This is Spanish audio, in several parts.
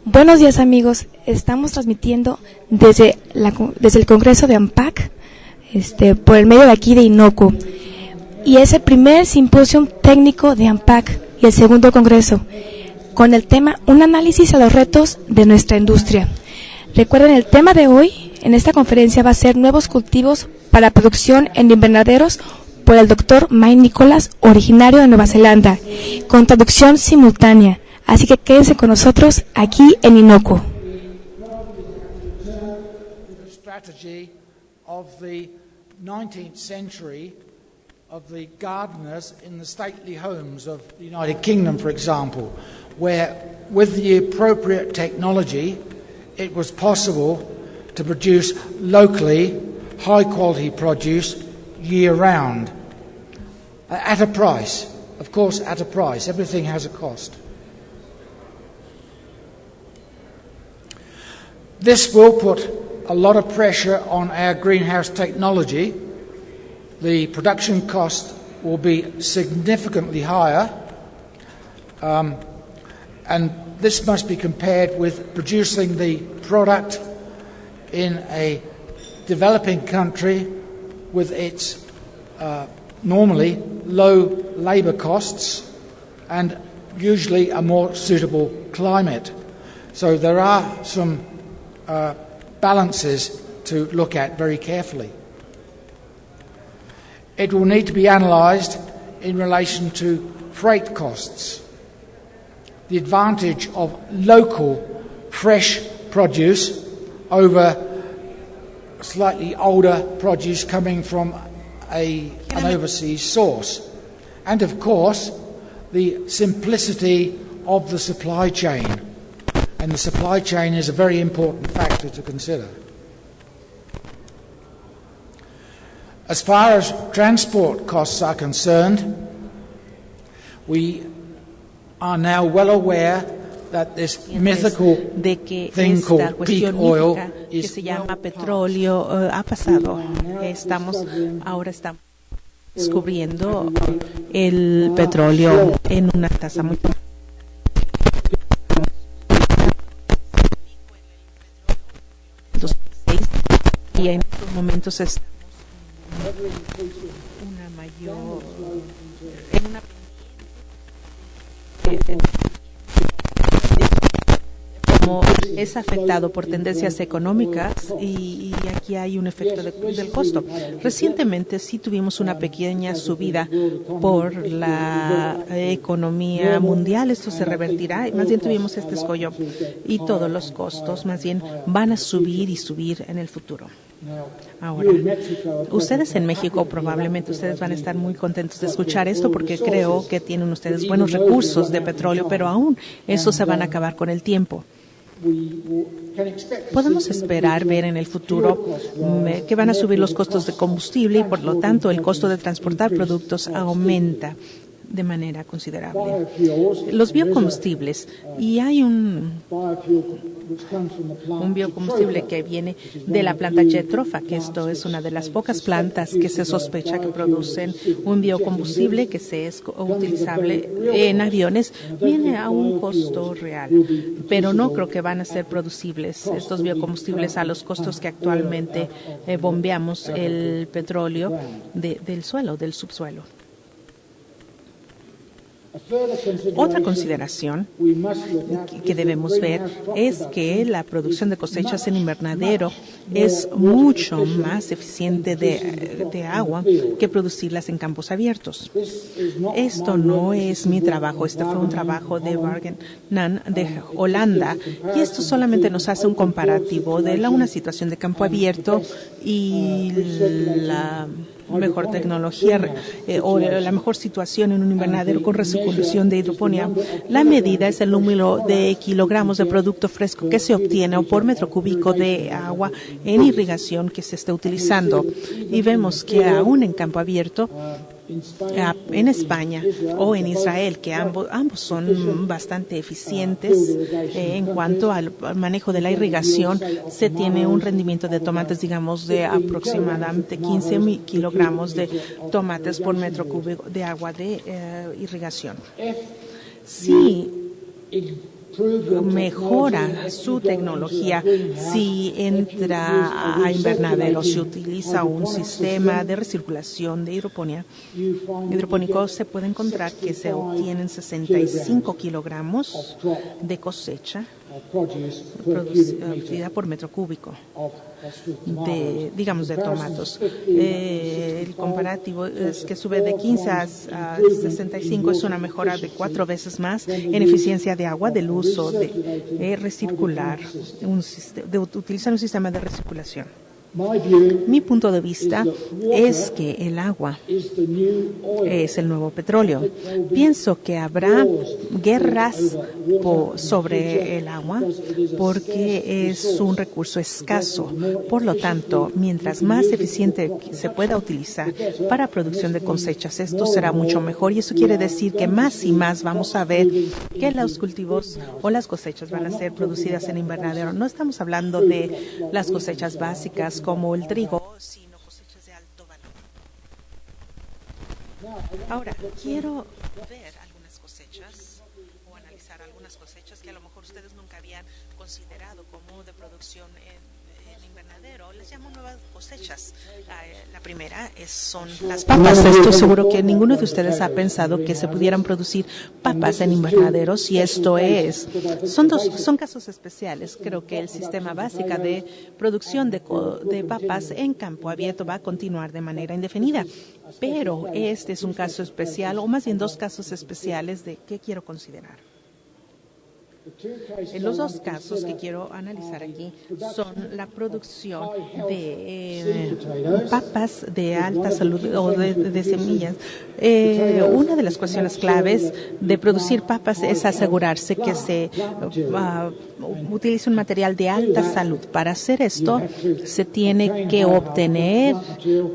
Buenos días, amigos. Estamos transmitiendo desde el Congreso de AMPAC, por el medio de aquí de Inoco. Y es el primer simposio técnico de AMPAC y el segundo congreso, con el tema Un análisis a los retos de nuestra industria. Recuerden, el tema de hoy en esta conferencia va a ser nuevos cultivos para producción en invernaderos por el Dr. Mike Nicholas, originario de Nueva Zelanda, con traducción simultánea. Así que quédense con nosotros aquí en Inoco. Strategy of the 19th century of the gardeners in the stately homes of the United Kingdom, for example, where with the appropriate technology it was possible to produce locally high quality produce year round at a price. Of course, at a price. Everything has a cost. This will put a lot of pressure on our greenhouse technology. The production cost will be significantly higher, and this must be compared with producing the product in a developing country with its normally low labour costs and usually a more suitable climate. So there are some balances to look at very carefully. It will need to be analysed in relation to freight costs. The advantage of local fresh produce over slightly older produce coming from an overseas source. And of course, the simplicity of the supply chain. And the supply chain is a very important factor to consider. As far as transport costs are concerned, we are now well aware that this mythical thing called peak oil que se llama petróleo ha pasado. Ahora estamos descubriendo el petróleo en una tasa muy y en estos momentos es una mayor como es afectado por tendencias económicas y aquí hay un efecto del costo. Recientemente sí tuvimos una pequeña subida por la economía mundial, esto se revertirá, más bien tuvimos este escollo y todos los costos más bien van a subir y subir en el futuro. Ahora, ustedes en México probablemente ustedes van a estar muy contentos de escuchar esto porque creo que tienen ustedes buenos recursos de petróleo, pero aún esos se van a acabar con el tiempo. Podemos esperar ver en el futuro que van a subir los costos de combustible y por lo tanto el costo de transportar productos aumenta de manera considerable. Los biocombustibles, y hay un biocombustible que viene de la planta Jethrofa, que esto es una de las pocas plantas que se sospecha que producen un biocombustible que se es utilizable en aviones, viene a un costo real, pero no creo que van a ser producibles estos biocombustibles a los costos que actualmente bombeamos el petróleo del suelo, del subsuelo. Otra consideración que debemos ver es que la producción de cosechas en invernadero es mucho más eficiente de agua que producirlas en campos abiertos. Esto no es mi trabajo, este fue un trabajo de Wageningen de Holanda y esto solamente nos hace un comparativo de una situación de campo abierto y la mejor tecnología o la mejor situación en un invernadero con recirculación de hidroponía. La medida es el número de kilogramos de producto fresco que se obtiene o por metro cúbico de agua en irrigación que se está utilizando. Y vemos que aún en campo abierto, en España o en Israel, que ambos son bastante eficientes en cuanto al manejo de la irrigación, se tiene un rendimiento de tomates, digamos, de aproximadamente 15 kilogramos de tomates por metro cúbico de agua de irrigación. Si mejora su tecnología si entra a invernadero, si utiliza un sistema de recirculación de hidropónico, se puede encontrar que se obtienen 65 kilogramos de cosecha producida por metro cúbico de tomatos. El comparativo es que sube de 15 a 65, es una mejora de 4 veces más en eficiencia de agua del uso de recircular, de utilizar un sistema de recirculación. Mi punto de vista es que el agua es el nuevo petróleo. Pienso que habrá guerras sobre el agua porque es un recurso escaso. Por lo tanto, mientras más eficiente se pueda utilizar para producción de cosechas, esto será mucho mejor. Y eso quiere decir que más y más vamos a ver que los cultivos o las cosechas van a ser producidas en invernadero. No estamos hablando de las cosechas básicas como el trigo, sino cosechas de alto valor. Ahora, quiero ver algunas cosechas o analizar algunas cosechas que a lo mejor ustedes nunca habían considerado como de producción en invernadero. Les llamo nuevas cosechas. La primera son las papas. Estoy seguro que ninguno de ustedes ha pensado que se pudieran producir papas en invernaderos, y esto son casos especiales. Creo que el sistema básico de producción de papas en campo abierto va a continuar de manera indefinida, pero este es un caso especial, o más bien dos casos especiales de qué quiero considerar. Los dos casos que quiero analizar aquí son la producción de papas de alta salud o de semillas. Una de las cuestiones claves de producir papas es asegurarse que se utilice un material de alta salud. Para hacer esto, se tiene que obtener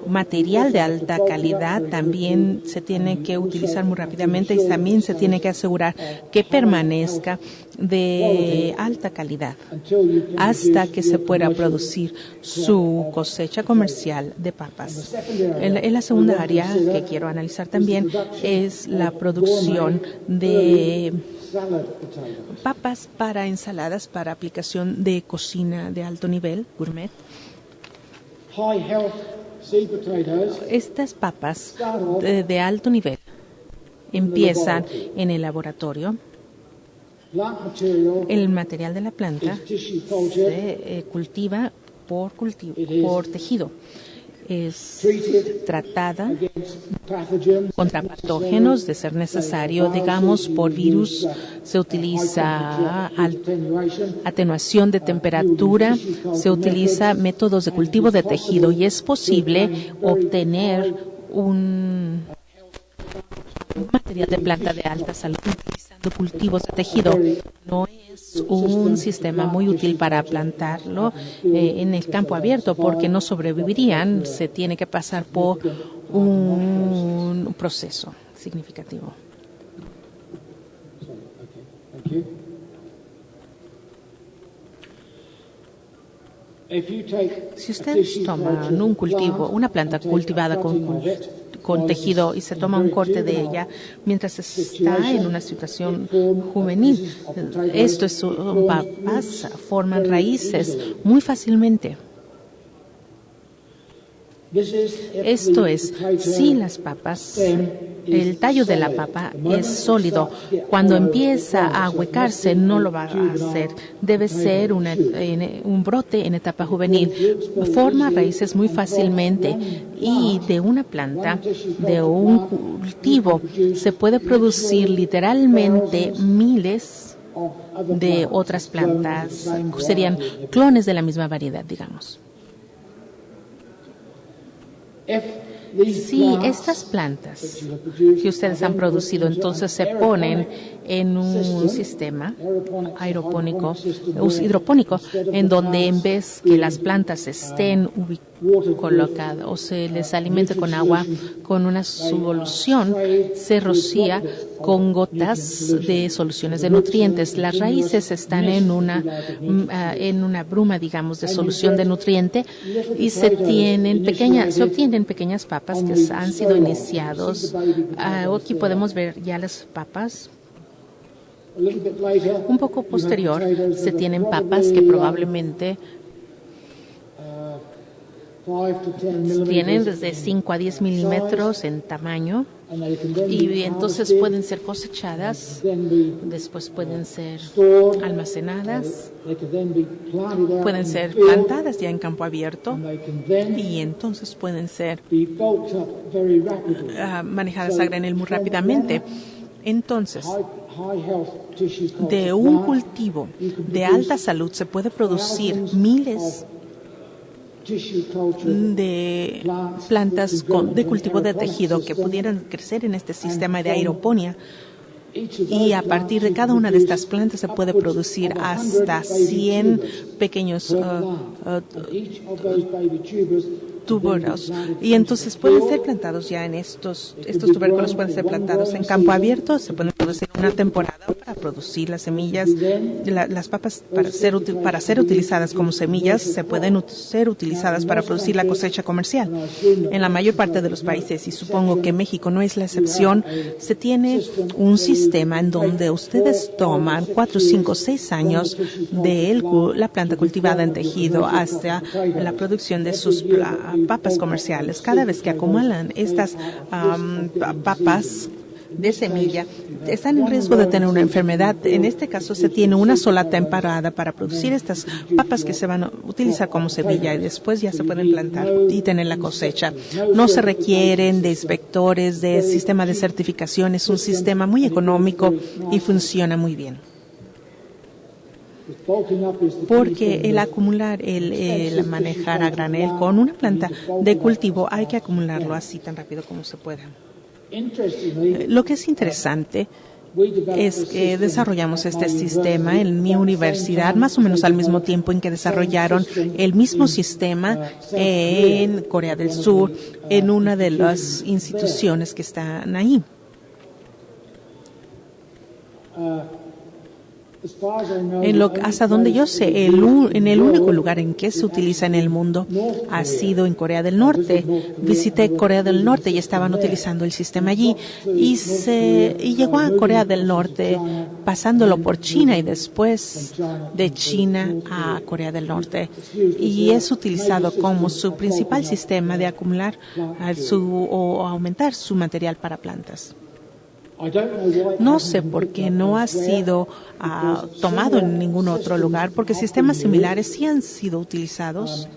material de alta calidad, también se tiene que utilizar muy rápidamente y también se tiene que asegurar que permanezca de alta calidad hasta que se pueda producir su cosecha comercial de papas. En la segunda área que quiero analizar también es la producción de papas para ensaladas para aplicación de cocina de alto nivel, gourmet. Estas papas de alto nivel empiezan en el laboratorio. El material de la planta se cultiva por tejido. Es tratada contra patógenos, de ser necesario, digamos, por virus. Se utiliza atenuación de temperatura, se utiliza métodos de cultivo de tejido, y es posible obtener un material de planta de alta salud utilizando cultivos de tejido. No es un sistema muy útil para plantarlo en el campo abierto porque no sobrevivirían. Se tiene que pasar por un proceso significativo. Si ustedes toman un cultivo, una planta cultivada con tejido, y se toma un corte de ella mientras está en una situación juvenil, estos papas forman raíces muy fácilmente. Esto es, si las papas, el tallo de la papa es sólido, cuando empieza a ahuecarse no lo va a hacer. Debe ser un brote en etapa juvenil. Forma raíces muy fácilmente, y de una planta, de un cultivo, se puede producir literalmente miles de otras plantas. Serían clones de la misma variedad, digamos. Si estas plantas que ustedes han producido entonces se ponen en un sistema hidropónico, en donde en vez que las plantas estén colocadas o se les alimente con agua, con una solución, se rocía con gotas de soluciones de nutrientes. Las raíces están en una bruma, digamos, de solución de nutriente, y se obtienen pequeñas papas que han sido iniciados. Aquí podemos ver ya las papas. Un poco posterior se tienen papas que probablemente tienen desde 5 a 10 milímetros en tamaño y entonces pueden ser cosechadas, después pueden ser almacenadas, pueden ser plantadas ya en campo abierto y entonces pueden ser manejadas a granel muy rápidamente. Entonces, de un cultivo de alta salud se puede producir miles de plantas de cultivo de tejido que pudieran crecer en este sistema de aeroponía, y a partir de cada una de estas plantas se puede producir hasta 100 pequeños tubérculos, y entonces pueden ser plantados ya en estos tubérculos pueden ser plantados en campo abierto, se pueden producir en una temporada para producir las semillas, las papas para ser utilizadas como semillas, se pueden ser utilizadas para producir la cosecha comercial. En la mayor parte de los países, y supongo que México no es la excepción, se tiene un sistema en donde ustedes toman 4, 5, 6 años de la planta cultivada en tejido hasta la producción de sus papas comerciales. Cada vez que acumulan estas papas de semilla, están en riesgo de tener una enfermedad. En este caso se tiene una sola temporada para producir estas papas que se van a utilizar como semilla y después ya se pueden plantar y tener la cosecha. No se requieren de inspectores, de sistema de certificación. Es un sistema muy económico y funciona muy bien. Porque el acumular, el manejar a granel con una planta de cultivo, hay que acumularlo así tan rápido como se pueda. Lo que es interesante es que desarrollamos este sistema en mi universidad más o menos al mismo tiempo en que desarrollaron el mismo sistema en Corea del Sur, en una de las instituciones que están ahí. Hasta donde yo sé, en el único lugar en que se utiliza en el mundo ha sido en Corea del Norte. Visité Corea del Norte y estaban utilizando el sistema allí y llegó a Corea del Norte pasándolo por China y después de China a Corea del Norte, y es utilizado como su principal sistema de acumular o aumentar su material para plantas. No sé por qué no ha sido tomado en ningún otro lugar, porque sistemas similares sí han sido utilizados.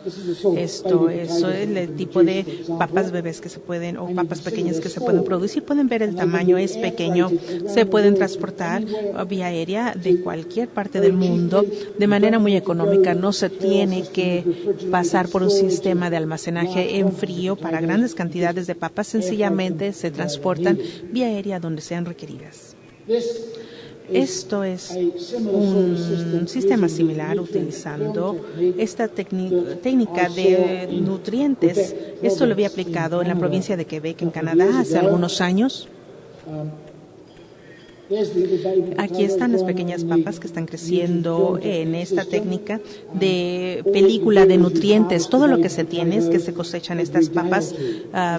Esto es el tipo de papas bebés que se pueden, o papas pequeñas que se pueden producir. Pueden ver el tamaño, es pequeño, se pueden transportar vía aérea de cualquier parte del mundo de manera muy económica. No se tiene que pasar por un sistema de almacenaje en frío para grandes cantidades de papas, sencillamente se transportan vía aérea donde sean requeridas. Esto es un sistema similar utilizando esta técnica de nutrientes. Esto lo había aplicado en la provincia de Quebec, en Canadá, hace algunos años. Aquí están las pequeñas papas que están creciendo en esta técnica de película de nutrientes. Todo lo que se tiene es que se cosechan estas papas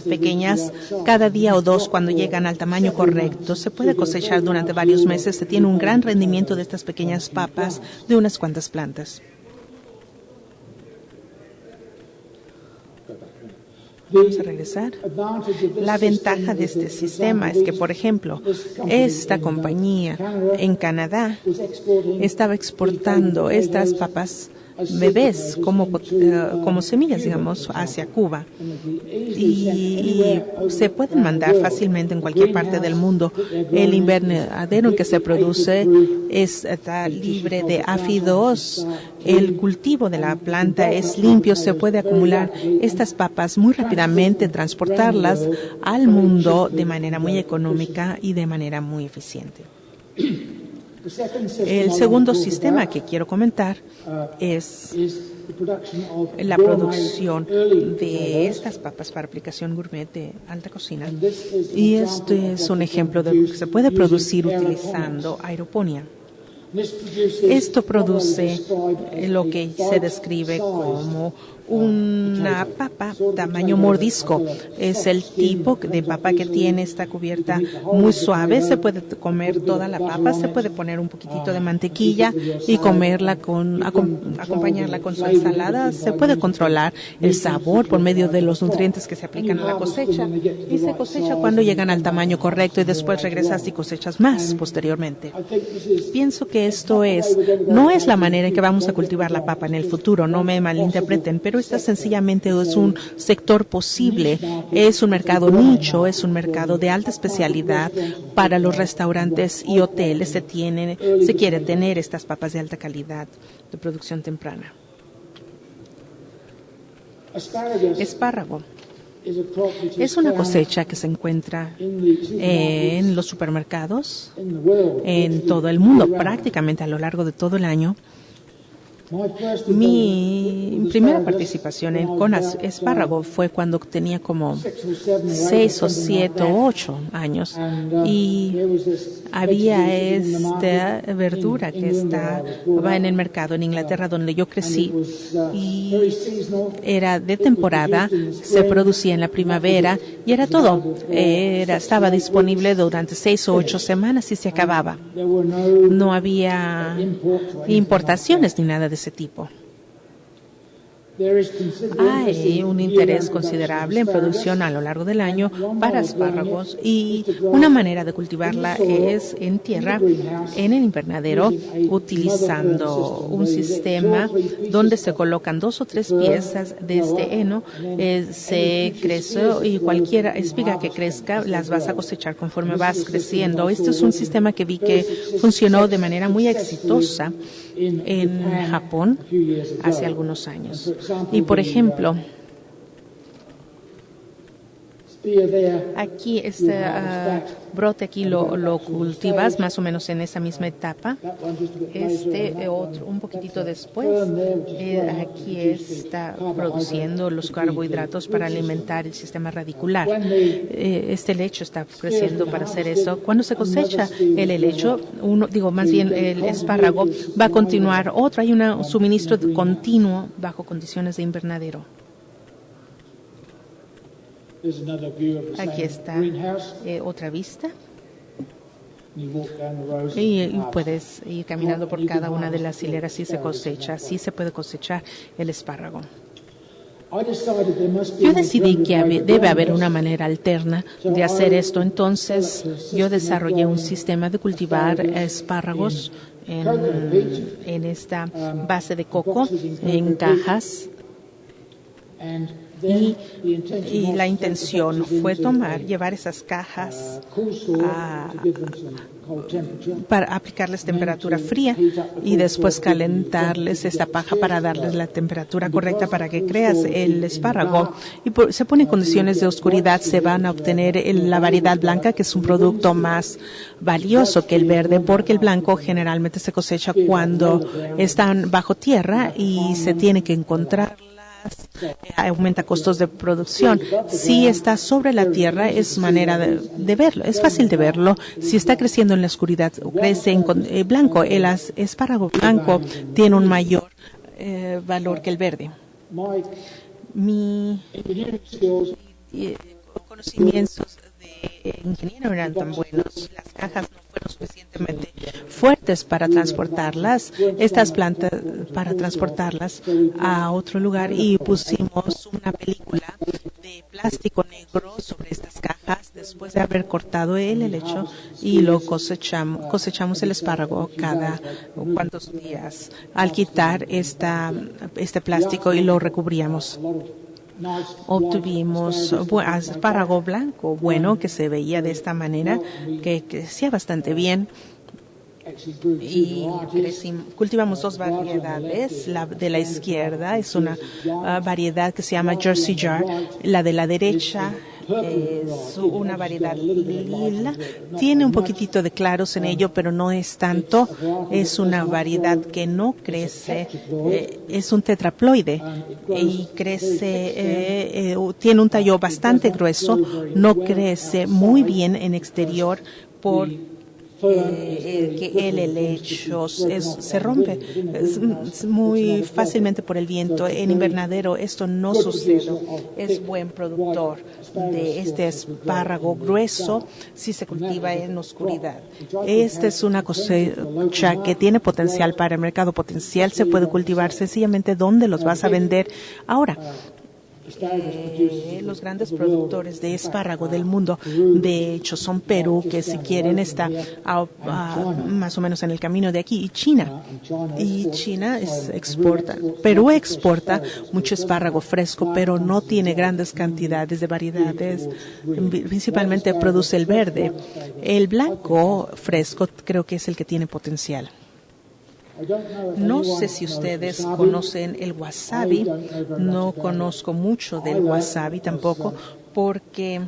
pequeñas cada día o dos cuando llegan al tamaño correcto. Se puede cosechar durante varios meses. Se tiene un gran rendimiento de estas pequeñas papas de unas cuantas plantas. Vamos a regresar. La ventaja de este sistema es que, por ejemplo, esta compañía en Canadá estaba exportando estas papas bebés como semillas, digamos, hacia Cuba, y se pueden mandar fácilmente en cualquier parte del mundo. El invernadero en que se produce está libre de áfidos. El cultivo de la planta es limpio, se puede acumular estas papas muy rápidamente, transportarlas al mundo de manera muy económica y de manera muy eficiente. El segundo sistema que quiero comentar es la producción de estas papas para aplicación gourmet de alta cocina. Y este es un ejemplo de lo que se puede producir utilizando aeroponía. Esto produce lo que se describe como una papa tamaño mordisco. Es el tipo de papa que tiene esta cubierta muy suave. Se puede comer toda la papa, se puede poner un poquitito de mantequilla y comerla acompañarla con su ensalada. Se puede controlar el sabor por medio de los nutrientes que se aplican a la cosecha, y se cosecha cuando llegan al tamaño correcto y después regresas y cosechas más posteriormente. Pienso que esto no es la manera en que vamos a cultivar la papa en el futuro, no me malinterpreten, pero esta sencillamente es un sector posible, es un mercado nicho, es un mercado de alta especialidad para los restaurantes y hoteles. Se quiere tener estas papas de alta calidad de producción temprana. Espárrago es una cosecha que se encuentra en los supermercados en todo el mundo, prácticamente a lo largo de todo el año. Mi primera participación con espárrago fue cuando tenía como 6 o 7 o 8 años, y había esta verdura que estaba en el mercado en Inglaterra donde yo crecí, y era de temporada, se producía en la primavera y era todo. Estaba disponible durante 6 o 8 semanas y se acababa. No había importaciones ni nada de ese tipo. Hay un interés considerable en producción a lo largo del año para espárragos, y una manera de cultivarla es en tierra, en el invernadero, utilizando un sistema donde se colocan 2 o 3 piezas de este heno. Se crece, y cualquier espiga que crezca las vas a cosechar conforme vas creciendo. Este es un sistema que vi que funcionó de manera muy exitosa en Japón hace algunos años. Y por ejemplo, aquí este brote aquí lo cultivas más o menos en esa misma etapa. Otro un poquitito después, aquí está produciendo los carbohidratos para alimentar el sistema radicular. Este helecho está creciendo para hacer eso. Cuando se cosecha el helecho, el espárrago, va a continuar otro. Hay un suministro continuo bajo condiciones de invernadero. Aquí está otra vista. Y puedes ir caminando por cada una de las hileras y se cosecha. Así se puede cosechar el espárrago. Yo decidí que debe haber una manera alterna de hacer esto. Entonces, yo desarrollé un sistema de cultivar espárragos en esta base de coco, en cajas. Y la intención fue llevar esas cajas para aplicarles temperatura fría y después calentarles esta paja para darles la temperatura correcta para que creas el espárrago. Y se pone en condiciones de oscuridad, se van a obtener la variedad blanca, que es un producto más valioso que el verde, porque el blanco generalmente se cosecha cuando están bajo tierra y se tiene que encontrar. Aumenta costos de producción. Si está sobre la tierra, es manera de verlo, es fácil de verlo. Si está creciendo en la oscuridad, crece en blanco. El espárrago blanco tiene un mayor valor que el verde. Mi conocimientos de ingeniero eran tan buenos, las cajas no fueron suficientemente fuertes para transportarlas, para transportarlas a otro lugar, y pusimos una película de plástico negro sobre estas cajas después de haber cortado el helecho, y lo cosechamos el espárrago cada cuantos días. Al quitar este plástico y lo recubríamos, obtuvimos espárrago blanco bueno, que se veía de esta manera, que crecía bastante bien. Y cultivamos 2 variedades. La de la izquierda es una variedad que se llama Jersey Jar. La de la derecha es una variedad lila. Tiene un poquitito de claros en ello, pero no es tanto. Es una variedad que no crece. Es un tetraploide y crece, tiene un tallo bastante grueso. No crece muy bien en exterior que el helecho se rompe muy fácilmente por el viento. En invernadero esto no sucede. Es buen productor de este espárrago grueso si se cultiva en oscuridad. Esta es una cosecha que tiene potencial para el mercado. Potencial se puede cultivar sencillamente donde los vas a vender. Ahora, los grandes productores de espárrago del mundo, de hecho, son Perú, que si quieren está más o menos en el camino de aquí, y China. Y China exporta. Perú exporta mucho espárrago fresco, pero no tiene grandes cantidades de variedades. Principalmente produce el verde. El blanco fresco creo que es el que tiene potencial. No sé si ustedes conocen el wasabi, no conozco mucho del wasabi tampoco, porque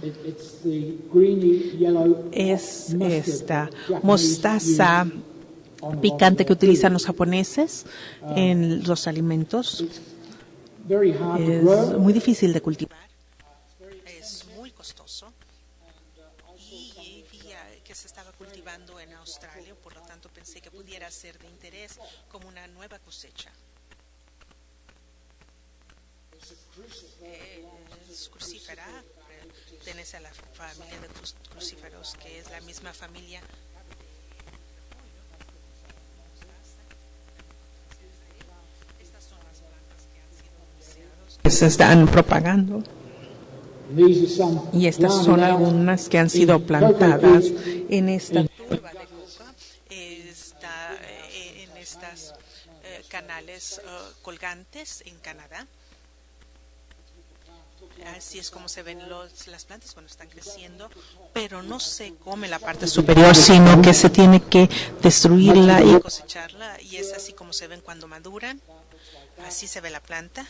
es esta mostaza picante que utilizan los japoneses en los alimentos. Es muy difícil de cultivar, es muy costoso. Y vi que se estaba cultivando en Australia, por lo tanto pensé que pudiera ser de interés como una nueva cosecha. Es crucífera, pertenece a la familia de crucíferos, que es la misma familia. Estas son las plantas que han sido anunciadas, que se están propagando. Y estas son algunas que han sido plantadas en esta turba de coca, en estas canales colgantes en Canadá. Así es como se ven las plantas cuando están creciendo, pero no se come la parte superior, sino que se tiene que destruirla y cosecharla, y es así como se ven cuando maduran. Así se ve la planta.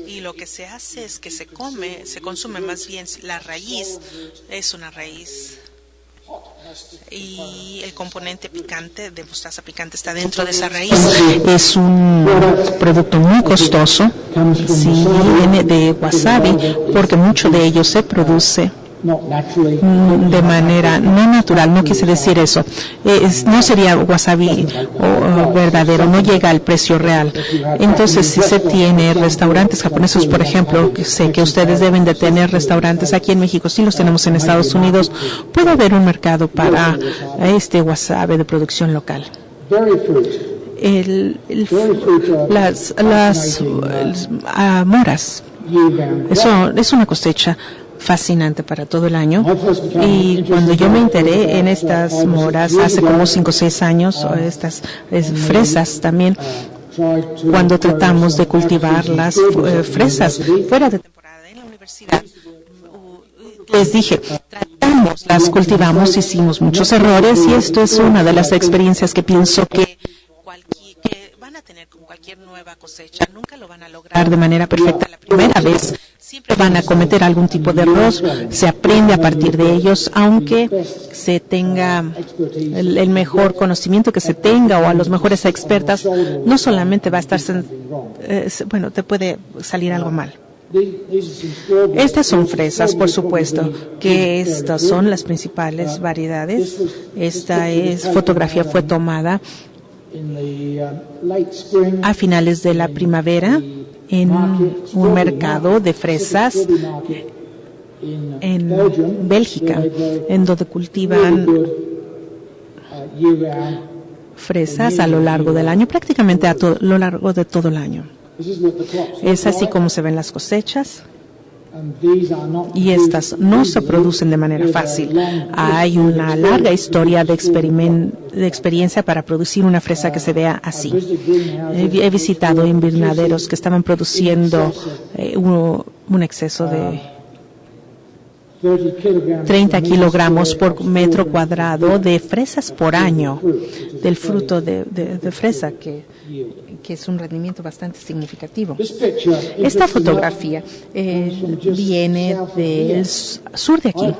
Y lo que se hace es que se consume más bien la raíz, es una raíz. Y el componente picante de mostaza picante está dentro de esa raíz. Es un producto muy costoso. Sí, viene de wasabi, porque mucho de ello se produce de manera no natural. No quise decir eso. No sería wasabi verdadero, no llega al precio real. Entonces, si se tiene restaurantes japoneses, por ejemplo, que sé que ustedes deben de tener restaurantes aquí en México, sí los tenemos en Estados Unidos, puede haber un mercado para este wasabi de producción local. Las moras, eso es una cosecha fascinante para todo el año, y cuando yo me enteré en estas moras hace como 5 o 6 años, o estas fresas también, cuando tratamos de cultivar las fresas fuera de temporada en la universidad, les dije, tratamos, las cultivamos, hicimos muchos errores, y esto es una de las experiencias que pienso que van a tener con cualquier nueva cosecha. Nunca lo van a lograr de manera perfecta la primera vez. Siempre van a cometer algún tipo de error. Se aprende a partir de ellos, aunque se tenga el mejor conocimiento que se tenga, o a los mejores expertas, no solamente va a estar, te puede salir algo mal. Estas son fresas, por supuesto, que estas son las principales variedades. Esta fotografía fue tomada a finales de la primavera en un mercado de fresas en Bélgica, en donde cultivan fresas a lo largo del año, prácticamente a lo largo de todo el año. Es así como se ven las cosechas. Y estas no se producen de manera fácil. Hay una larga historia de experiencia para producir una fresa que se vea así. He visitado invernaderos que estaban produciendo un exceso de 30 kilogramos por metro cuadrado de fresas por año, del fruto de fresa, que es un rendimiento bastante significativo. Esta fotografía viene del sur de aquí.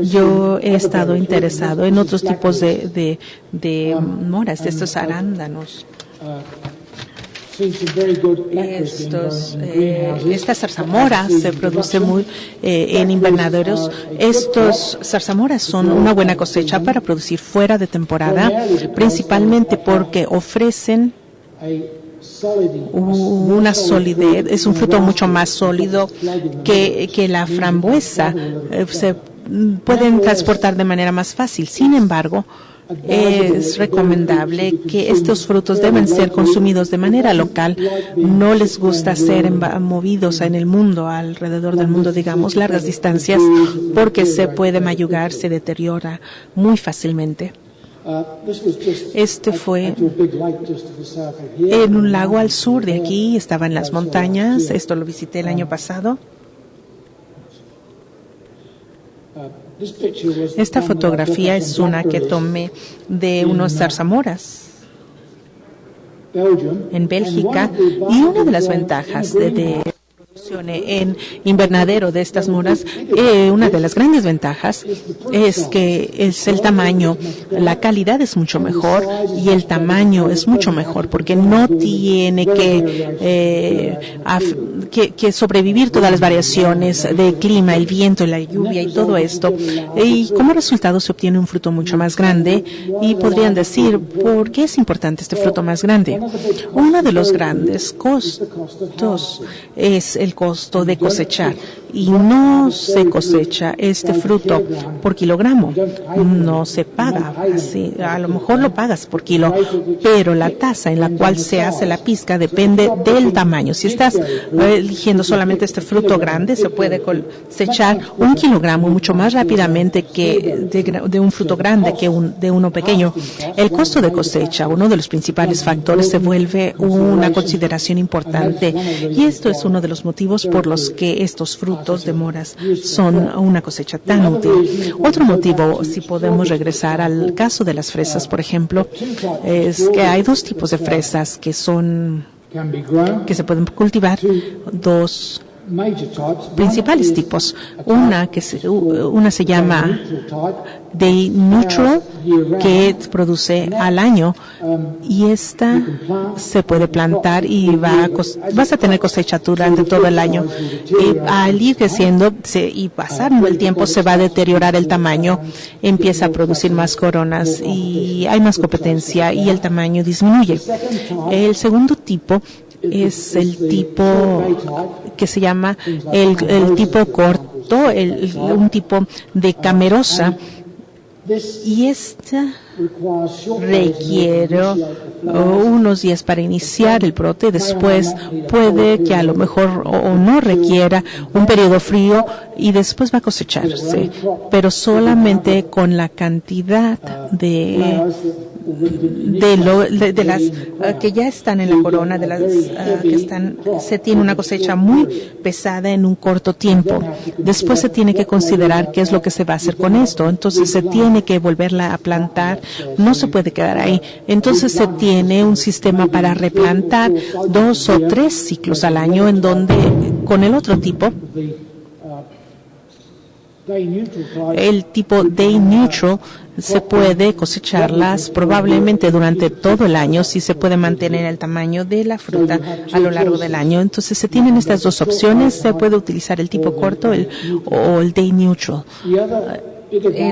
Yo he estado interesado en otros tipos de moras, de estos arándanos. Esta zarzamora se produce muy en invernaderos. Estos zarzamoras son una buena cosecha para producir fuera de temporada, principalmente porque ofrecen una solidez, es un fruto mucho más sólido que la frambuesa. Se pueden transportar de manera más fácil. Sin embargo, es recomendable que estos frutos deben ser consumidos de manera local. No les gusta ser movidos en el mundo, alrededor del mundo, digamos, largas distancias, porque se puede mayugar, se deteriora muy fácilmente. Este fue en un lago al sur de aquí, estaba en las montañas. Esto lo visité el año pasado. Esta fotografía es una que tomé de unos zarzamoras en Bélgica, y una de las ventajas de en invernadero de estas moras, una de las grandes ventajas es que es el tamaño, la calidad es mucho mejor y el tamaño es mucho mejor, porque no tiene que sobrevivir todas las variaciones de clima, el viento, la lluvia y todo esto, y como resultado se obtiene un fruto mucho más grande. Y podrían decir, ¿por qué es importante este fruto más grande? Uno de los grandes costos es el costo de cosechar, y no se cosecha este fruto por kilogramo, no se paga así. A lo mejor lo pagas por kilo, pero la tasa en la cual se hace la pizca depende del tamaño. Si estás eligiendo solamente este fruto grande, se puede cosechar 1 kilogramo mucho más rápidamente que de un fruto grande que de uno pequeño. El costo de cosecha, uno de los principales factores, se vuelve una consideración importante, y esto es uno de los motivos por los que estos frutos de moras son una cosecha tan útil. Otro motivo, si podemos regresar al caso de las fresas, por ejemplo, es que hay dos tipos de fresas que se pueden cultivar, dos principales tipos. Una se llama Day Neutral, que produce al año, y esta se puede plantar y vas a tener cosecha durante todo el año. Y al ir creciendo y pasando el tiempo, se va a deteriorar el tamaño, empieza a producir más coronas y hay más competencia y el tamaño disminuye. El segundo tipo es el tipo que se llama el tipo corto, un tipo de camerosa, y esta requiere unos días para iniciar el brote. Después puede que a lo mejor o no requiera un periodo frío y después va a cosecharse, pero solamente con la cantidad de las que ya están en la corona, de las se tiene una cosecha muy pesada en un corto tiempo. Después se tiene que considerar qué es lo que se va a hacer con esto. Entonces se tiene que volverla a plantar, no se puede quedar ahí. Entonces se tiene un sistema para replantar 2 o 3 ciclos al año, en donde con el otro tipo, el tipo Day Neutral, se puede cosecharlas probablemente durante todo el año, si se puede mantener el tamaño de la fruta a lo largo del año. Entonces se tienen estas dos opciones, se puede utilizar el tipo corto o el Day Neutral.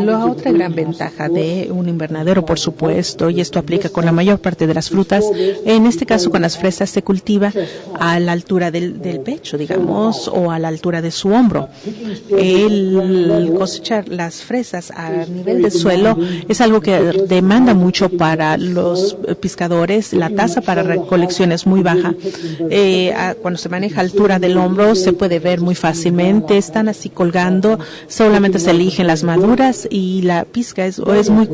La otra gran ventaja de un invernadero, por supuesto, y esto aplica con la mayor parte de las frutas, en este caso con las fresas se cultiva a la altura del pecho, digamos, o a la altura de su hombro. El cosechar las fresas a nivel del suelo es algo que demanda mucho para los pescadores. La tasa para recolección es muy baja. Cuando se maneja a altura del hombro se puede ver muy fácilmente, están así colgando, solamente se eligen las maduras y la pizca es muy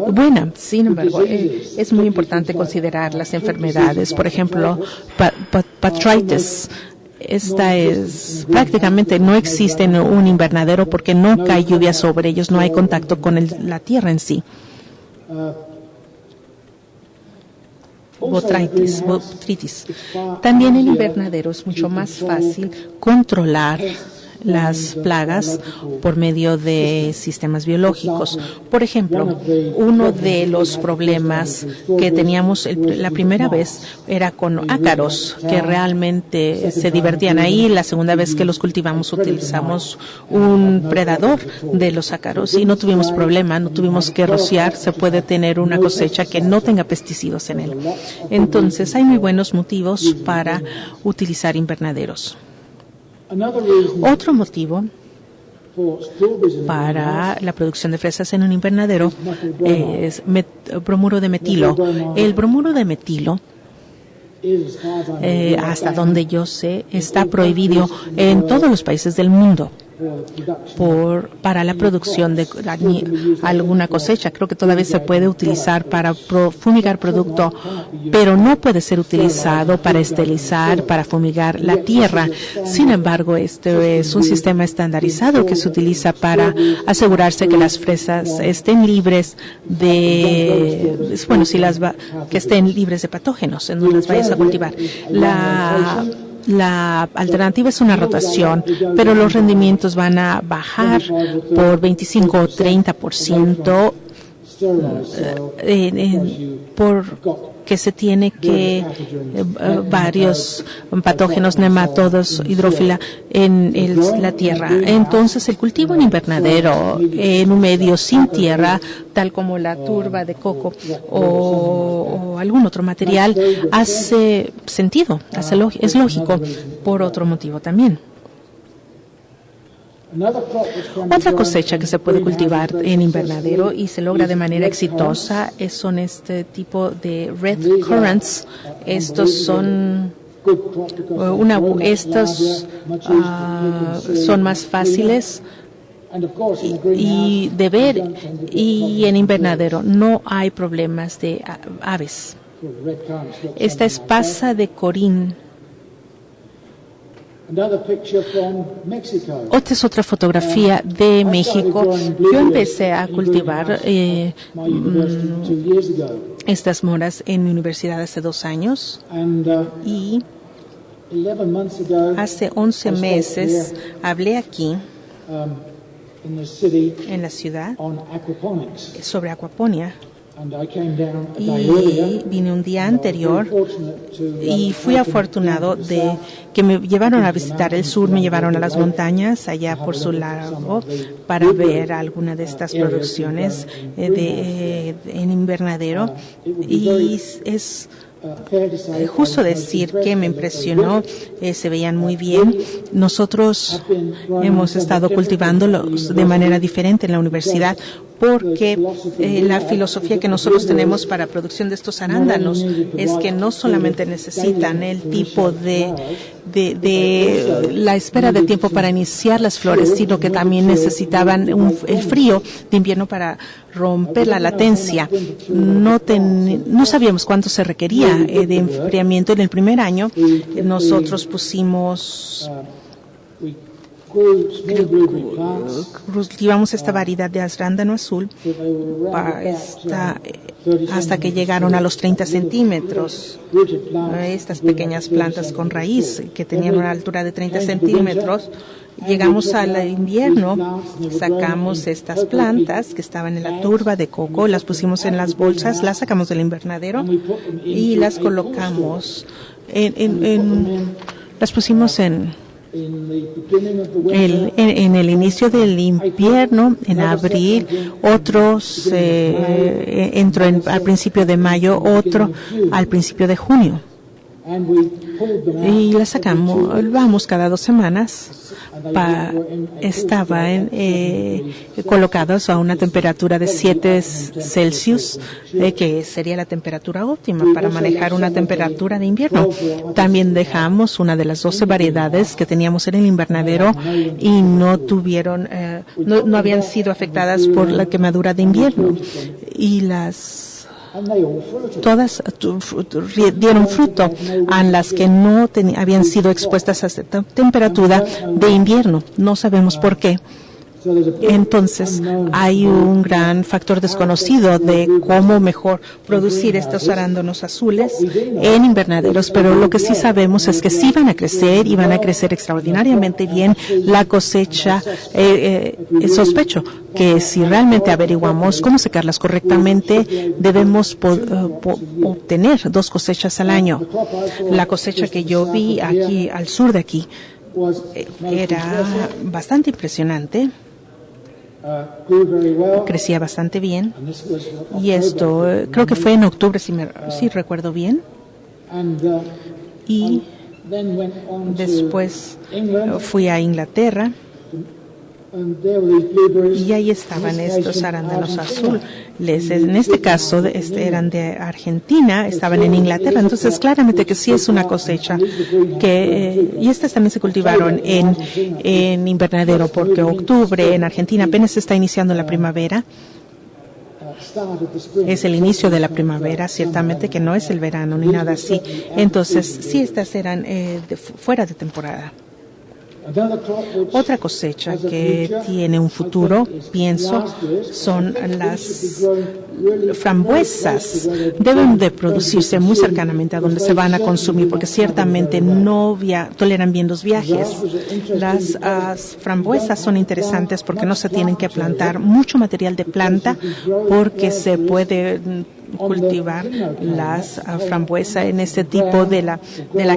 buena. Sin embargo, es muy importante considerar las enfermedades, por ejemplo, Botrytis. Esta prácticamente no existe en un invernadero porque no cae lluvia sobre ellos, no hay contacto con la tierra en sí. Botrytis. También en invernadero es mucho más fácil controlar las plagas por medio de sistemas biológicos. Por ejemplo, uno de los problemas que teníamos la primera vez era con ácaros, que realmente se divertían ahí. La segunda vez que los cultivamos utilizamos un predador de los ácaros y no tuvimos problema, no tuvimos que rociar. Se puede tener una cosecha que no tenga pesticidas en él. Entonces, hay muy buenos motivos para utilizar invernaderos. Otro motivo para la producción de fresas en un invernadero es bromuro de metilo. El bromuro de metilo, hasta donde yo sé, está prohibido en todos los países del mundo para la producción de alguna cosecha. Creo que todavía se puede utilizar para fumigar producto, pero no puede ser utilizado para esterilizar, para fumigar la tierra. Sin embargo, este es un sistema estandarizado que se utiliza para asegurarse que las fresas estén libres de, que estén libres de patógenos en donde las vayas a cultivar. La alternativa es una rotación, pero los rendimientos van a bajar por 25 o 30% porque se tiene que varios patógenos, nematodos, hidrófila en la tierra. Entonces, el cultivo en invernadero en un medio sin tierra, tal como la turba de coco o algún otro material, hace sentido, es lógico, por otro motivo también. Otra cosecha que se puede cultivar en invernadero y se logra de manera exitosa son este tipo de red currants. Estos son son más fáciles y de ver, y en invernadero no hay problemas de aves. Esta es pasa de corín. Esta es otra fotografía de México. Yo empecé a cultivar estas moras en mi universidad hace 2 años y hace 11 meses hablé aquí en la ciudad sobre acuaponía. Y vine un día anterior y fui afortunado de que me llevaron a visitar el sur, me llevaron a las montañas allá por su lago para ver alguna de estas producciones en invernadero, y es justo decir que me impresionó, se veían muy bien. Nosotros hemos estado cultivándolos de manera diferente en la universidad, porque la filosofía que nosotros tenemos para producción de estos arándanos es que no solamente necesitan el tipo de la espera de tiempo para iniciar las flores, sino que también necesitaban el frío de invierno para romper la latencia. No sabíamos cuánto se requería de enfriamiento. En el primer año nosotros pusimos cultivamos esta variedad de arándano azul hasta que llegaron a los 30 centímetros. Estas pequeñas plantas con raíz que tenían una altura de 30 centímetros. Llegamos al invierno, sacamos estas plantas que estaban en la turba de coco, las pusimos en las bolsas, las sacamos del invernadero y las colocamos las pusimos en el inicio del invierno, en abril, otros entró al principio de mayo, otro al principio de junio. Y la sacamos, vamos cada 2 semanas. Estaban colocados a una temperatura de 7 Celsius, que sería la temperatura óptima para manejar una temperatura de invierno. También dejamos una de las 12 variedades que teníamos en el invernadero y no tuvieron, no habían sido afectadas por la quemadura de invierno, y todas dieron fruto, a las que no habían sido expuestas a esta temperatura de invierno. No sabemos por qué. Entonces, hay un gran factor desconocido de cómo mejor producir estos arándanos azules en invernaderos, pero lo que sí sabemos es que sí van a crecer y van a crecer extraordinariamente bien. La cosecha, sospecho que si realmente averiguamos cómo secarlas correctamente, debemos obtener 2 cosechas al año. La cosecha que yo vi aquí al sur de aquí era bastante impresionante. Crecía bastante bien, y esto creo que fue en octubre, si recuerdo bien, y después fui a Inglaterra y ahí estaban estos arándanos azules. En este caso eran de Argentina, estaban en Inglaterra, entonces claramente que sí es una cosecha y estas también se cultivaron en invernadero, porque octubre en Argentina apenas se está iniciando la primavera. Es el inicio de la primavera, ciertamente que no es el verano ni nada así. Entonces sí, estas eran fuera de temporada. Otra cosecha que tiene un futuro, pienso, son las frambuesas. Deben de producirse muy cercanamente a donde se van a consumir, porque ciertamente no toleran bien los viajes. Las frambuesas son interesantes porque no se tienen que plantar mucho material de planta, porque se puede cultivar las frambuesas en este tipo de la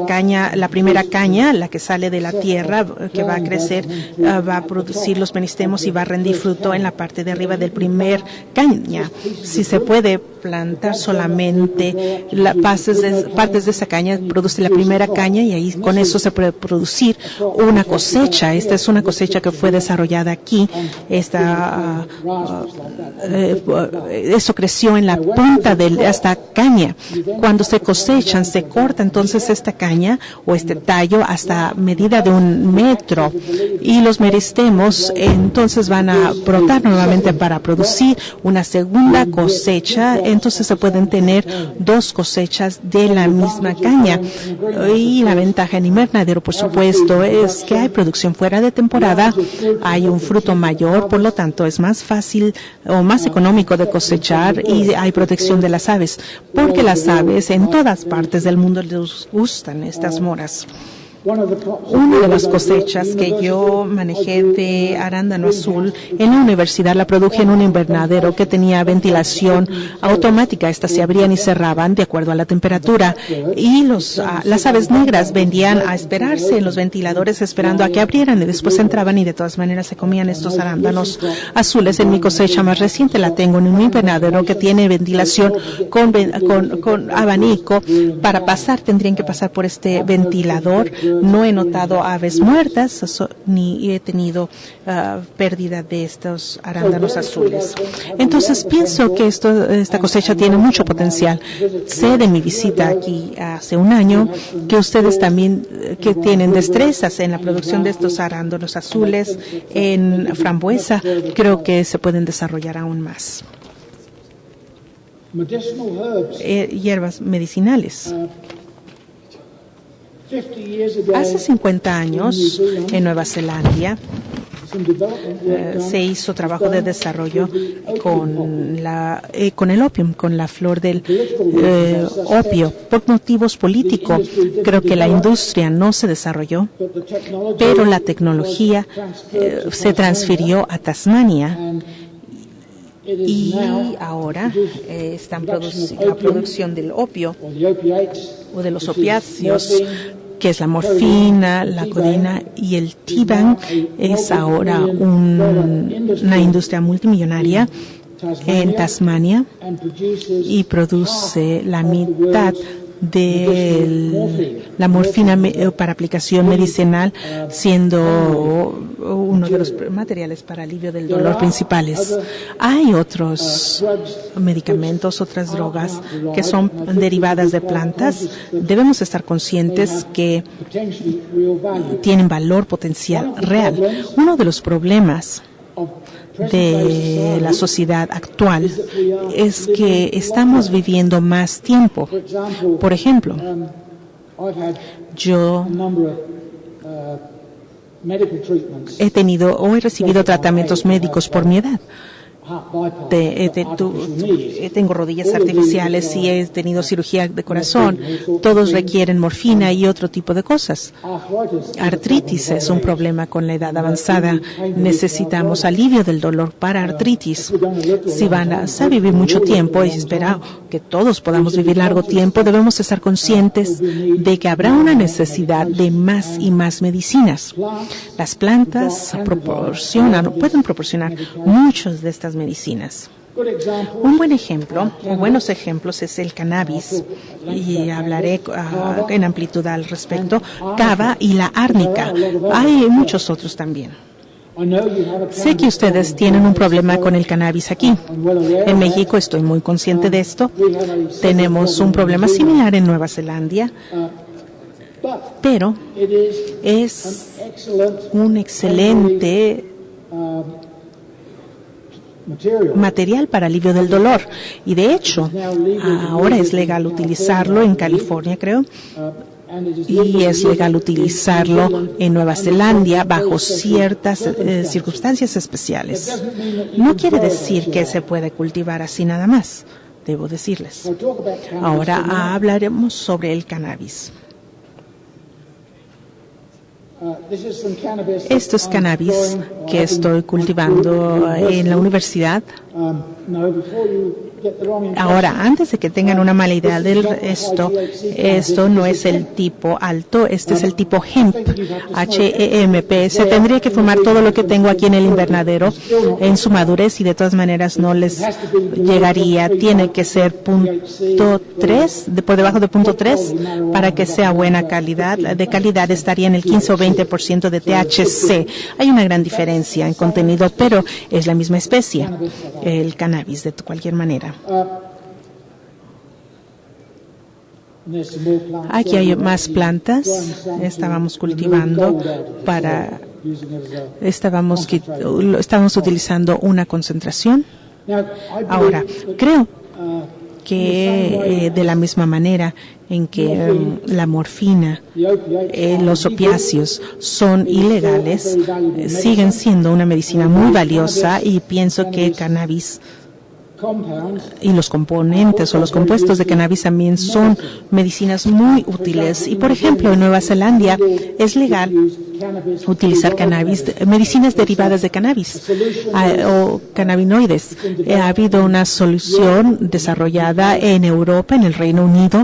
caña, la primera caña, la que sale de la tierra, que va a crecer, va a producir los meristemos y va a rendir fruto en la parte de arriba del primer caña. Si se puede plantar solamente partes de esa caña, produce la primera caña, y ahí con eso se puede producir una cosecha. Esta es una cosecha que fue desarrollada aquí. Eso creció en la punta de esta caña. Cuando se cosechan, se corta entonces esta caña o este tallo hasta medida de 1 metro, y los meristemos entonces van a brotar nuevamente para producir una segunda cosecha. Entonces se pueden tener 2 cosechas de la misma caña. Y la ventaja en invernadero, por supuesto, es que hay producción fuera de temporada, hay un fruto mayor, por lo tanto es más fácil o más económico de cosechar, y hay protección de las aves, porque las aves en todas partes del mundo les gustan estas moras. Una de las cosechas que yo manejé de arándano azul en la universidad la produje en un invernadero que tenía ventilación automática. Estas se abrían y cerraban de acuerdo a la temperatura, y las aves negras venían a esperarse en los ventiladores esperando a que abrieran, y después entraban y de todas maneras se comían estos arándanos azules. En mi cosecha más reciente la tengo en un invernadero que tiene ventilación con abanico. Para pasar tendrían que pasar por este ventilador. No he notado aves muertas ni he tenido pérdida de estos arándanos azules. Entonces pienso que esta cosecha tiene mucho potencial. Sé de mi visita aquí hace un año que ustedes también que tienen destrezas en la producción de estos arándanos azules en frambuesa, creo que se pueden desarrollar aún más. Hierbas medicinales. Hace 50 años, en Nueva Zelanda, se hizo trabajo de desarrollo con el opio, con la flor del opio. Por motivos políticos, creo que la industria no se desarrolló, pero la tecnología se transfirió a Tasmania. Y ahora están la producción del opio o de los opiáceos, que es la morfina, la codeína y el T-Bang, es ahora una industria multimillonaria en Tasmania y produce la mitad de la morfina para aplicación medicinal, siendo uno de los materiales para alivio del dolor principales. Hay otros medicamentos, otras drogas que son derivadas de plantas. Debemos estar conscientes que tienen valor potencial real. Uno de los problemas de la sociedad actual es que estamos viviendo más tiempo. Por ejemplo, yo he tenido o he recibido tratamientos médicos por mi edad. Tengo rodillas artificiales y he tenido cirugía de corazón. Todos requieren morfina y otro tipo de cosas. Artritis es un problema con la edad avanzada. Necesitamos alivio del dolor para artritis. Si van a vivir mucho tiempo y espera que todos podamos vivir largo tiempo, debemos estar conscientes de que habrá una necesidad de más y más medicinas. Las plantas pueden proporcionar muchas de estas medicinas. Un buen ejemplo, o buenos ejemplos, es el cannabis, y hablaré en amplitud al respecto, cava y la árnica. Hay muchos otros también. Sé que ustedes tienen un problema con el cannabis aquí. En México estoy muy consciente de esto. Tenemos un problema similar en Nueva Zelanda, pero es un excelente material para alivio del dolor, y de hecho ahora es legal utilizarlo en California, creo, y es legal utilizarlo en Nueva Zelanda bajo ciertas circunstancias especiales. No quiere decir que se puede cultivar así nada más, debo decirles. Ahora hablaremos sobre el cannabis. Esto es cannabis que estoy cultivando en la universidad. Ahora, antes de que tengan una mala idea de esto no es el tipo alto, este es el tipo hemp, H-E-M-P. Se tendría que fumar todo lo que tengo aquí en el invernadero en su madurez y de todas maneras no les llegaría. Tiene que ser .3, por debajo de .3 para que sea buena calidad. De calidad estaría en el 15 o 20% de THC. Hay una gran diferencia en contenido, pero es la misma especie, el cannabis, de cualquier manera. Aquí hay más plantas. Estábamos cultivando estábamos utilizando una concentración. Ahora, creo que de la misma manera en que la morfina, los opiáceos son ilegales, siguen siendo una medicina muy valiosa, y pienso que el cannabis y los componentes o los compuestos de cannabis también son medicinas muy útiles. Y por ejemplo, en Nueva Zelanda es legal utilizar cannabis, medicinas derivadas de cannabis o cannabinoides. Ha habido una solución desarrollada en Europa, en el Reino Unido,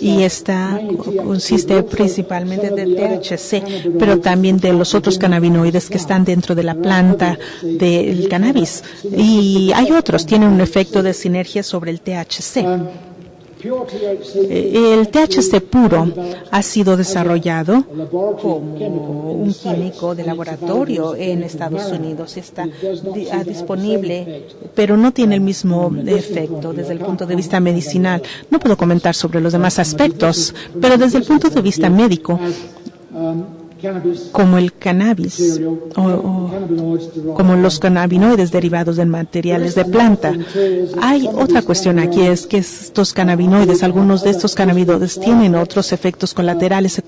y esta consiste principalmente de THC, pero también de los otros cannabinoides que están dentro de la planta del cannabis. Y hay otros, tienen un efecto de sinergia sobre el THC. El THC puro ha sido desarrollado como un químico de laboratorio en Estados Unidos. Está disponible, pero no tiene el mismo efecto desde el punto de vista medicinal. No puedo comentar sobre los demás aspectos, pero desde el punto de vista médico, como el cannabis o como los cannabinoides derivados de materiales de planta. Hay otra cuestión aquí, es que estos cannabinoides, algunos de estos cannabinoides tienen otros efectos colaterales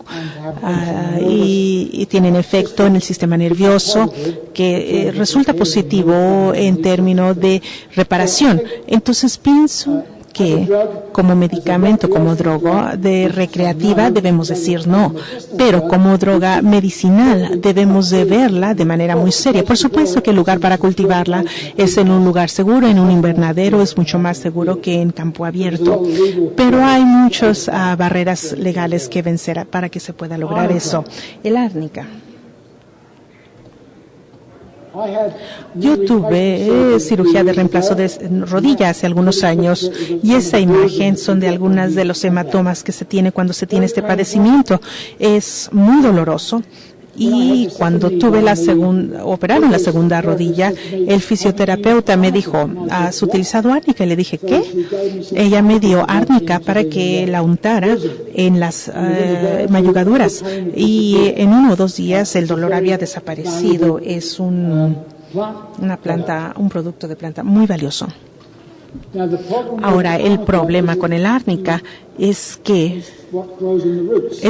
y tienen efecto en el sistema nervioso que resulta positivo en términos de reparación. Entonces pienso que como medicamento, como droga de recreativa, debemos decir no, pero como droga medicinal debemos de verla de manera muy seria. Por supuesto que el lugar para cultivarla es en un lugar seguro, en un invernadero, es mucho más seguro que en campo abierto, pero hay muchas barreras legales que vencer para que se pueda lograr eso. El árnica. Yo tuve cirugía de reemplazo de rodilla hace algunos años, y esa imagen son de algunas de los hematomas que se tiene cuando se tiene este padecimiento. Es muy doloroso. Y cuando operaron la segunda rodilla, el fisioterapeuta me dijo, ¿has utilizado árnica? Y le dije, ¿qué? Ella me dio árnica para que la untara en las mayugaduras. Y en 1 o 2 días el dolor había desaparecido. Es una planta, un producto de planta muy valioso. Ahora, el problema con el árnica es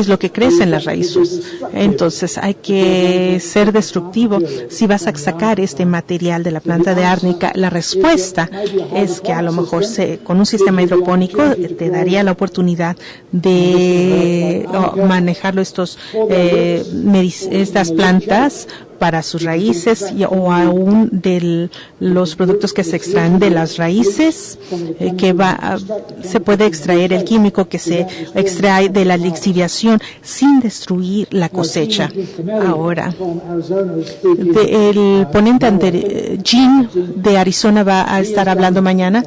lo que crece en las raíces. Entonces hay que ser destructivo si vas a sacar este material de la planta de árnica. La respuesta es que a lo mejor con un sistema hidropónico te daría la oportunidad de manejarlo estas plantas para sus raíces o aún de los productos que se extraen de las raíces, se puede extraer el químico que se extrae de la lixiviación sin destruir la cosecha. Ahora, el ponente Jean de Arizona va a estar hablando mañana.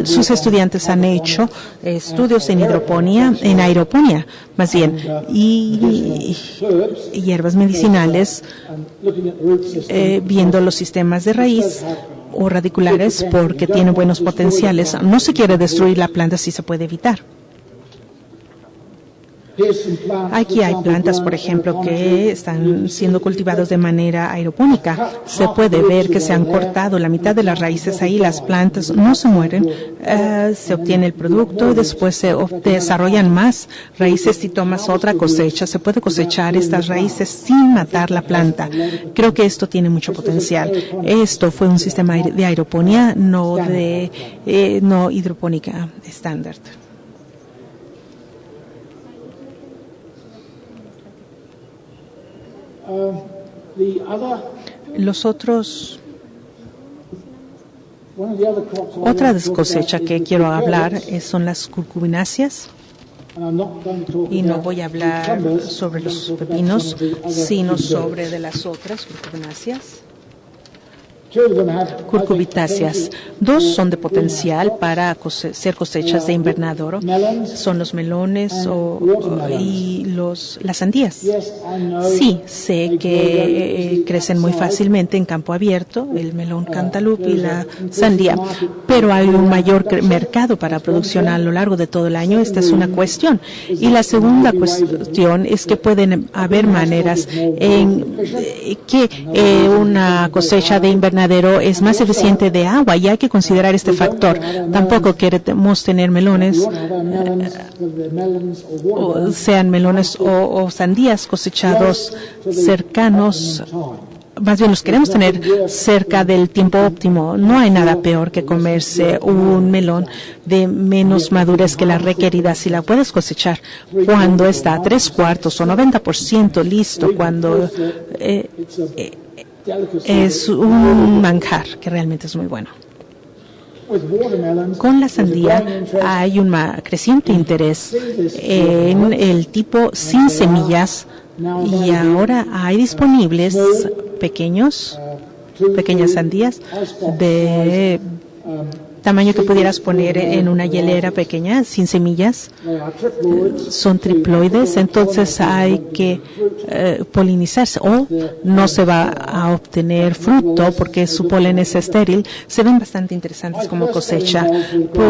Sus estudiantes han hecho estudios en aeroponía, más bien, y hierbas medicinales, viendo los sistemas de raíz o radiculares porque tienen buenos potenciales. No se quiere destruir la planta si se puede evitar. Aquí hay plantas, por ejemplo, que están siendo cultivadas de manera aeropónica. Se puede ver que se han cortado la mitad de las raíces ahí, las plantas no se mueren, se obtiene el producto y después se desarrollan más raíces. Si tomas otra cosecha, se puede cosechar estas raíces sin matar la planta. Creo que esto tiene mucho potencial. Esto fue un sistema de aeroponía, no hidropónica estándar. Otra cosecha que quiero hablar son las curcubináceas. Y no voy a hablar sobre los pepinos, sino sobre de las otras curcubináceas. Curcubitáceas. Dos son de potencial para ser cosechas de invernadero. Son los melones y las sandías. Sí, sé que crecen muy fácilmente en campo abierto, el melón cantaloupe y la sandía, pero hay un mayor mercado para producción a lo largo de todo el año. Esta es una cuestión. Y la segunda cuestión es que pueden haber maneras en que una cosecha de invernadero es más eficiente de agua y hay que considerar este factor. Tampoco queremos tener melones, sean melones o sandías cosechados cercanos. Más bien los queremos tener cerca del tiempo óptimo. No hay nada peor que comerse un melón de menos madurez que la requerida. Si la puedes cosechar cuando está a 3/4 o 90% listo, cuando es un manjar que realmente es muy bueno. Con la sandía hay un creciente interés en el tipo sin semillas y ahora hay disponibles pequeñas sandías de tamaño que pudieras poner en una hielera pequeña, sin semillas. Son triploides, entonces hay que polinizarse o no se va a obtener fruto porque su polen es estéril. Se ven bastante interesantes como cosecha.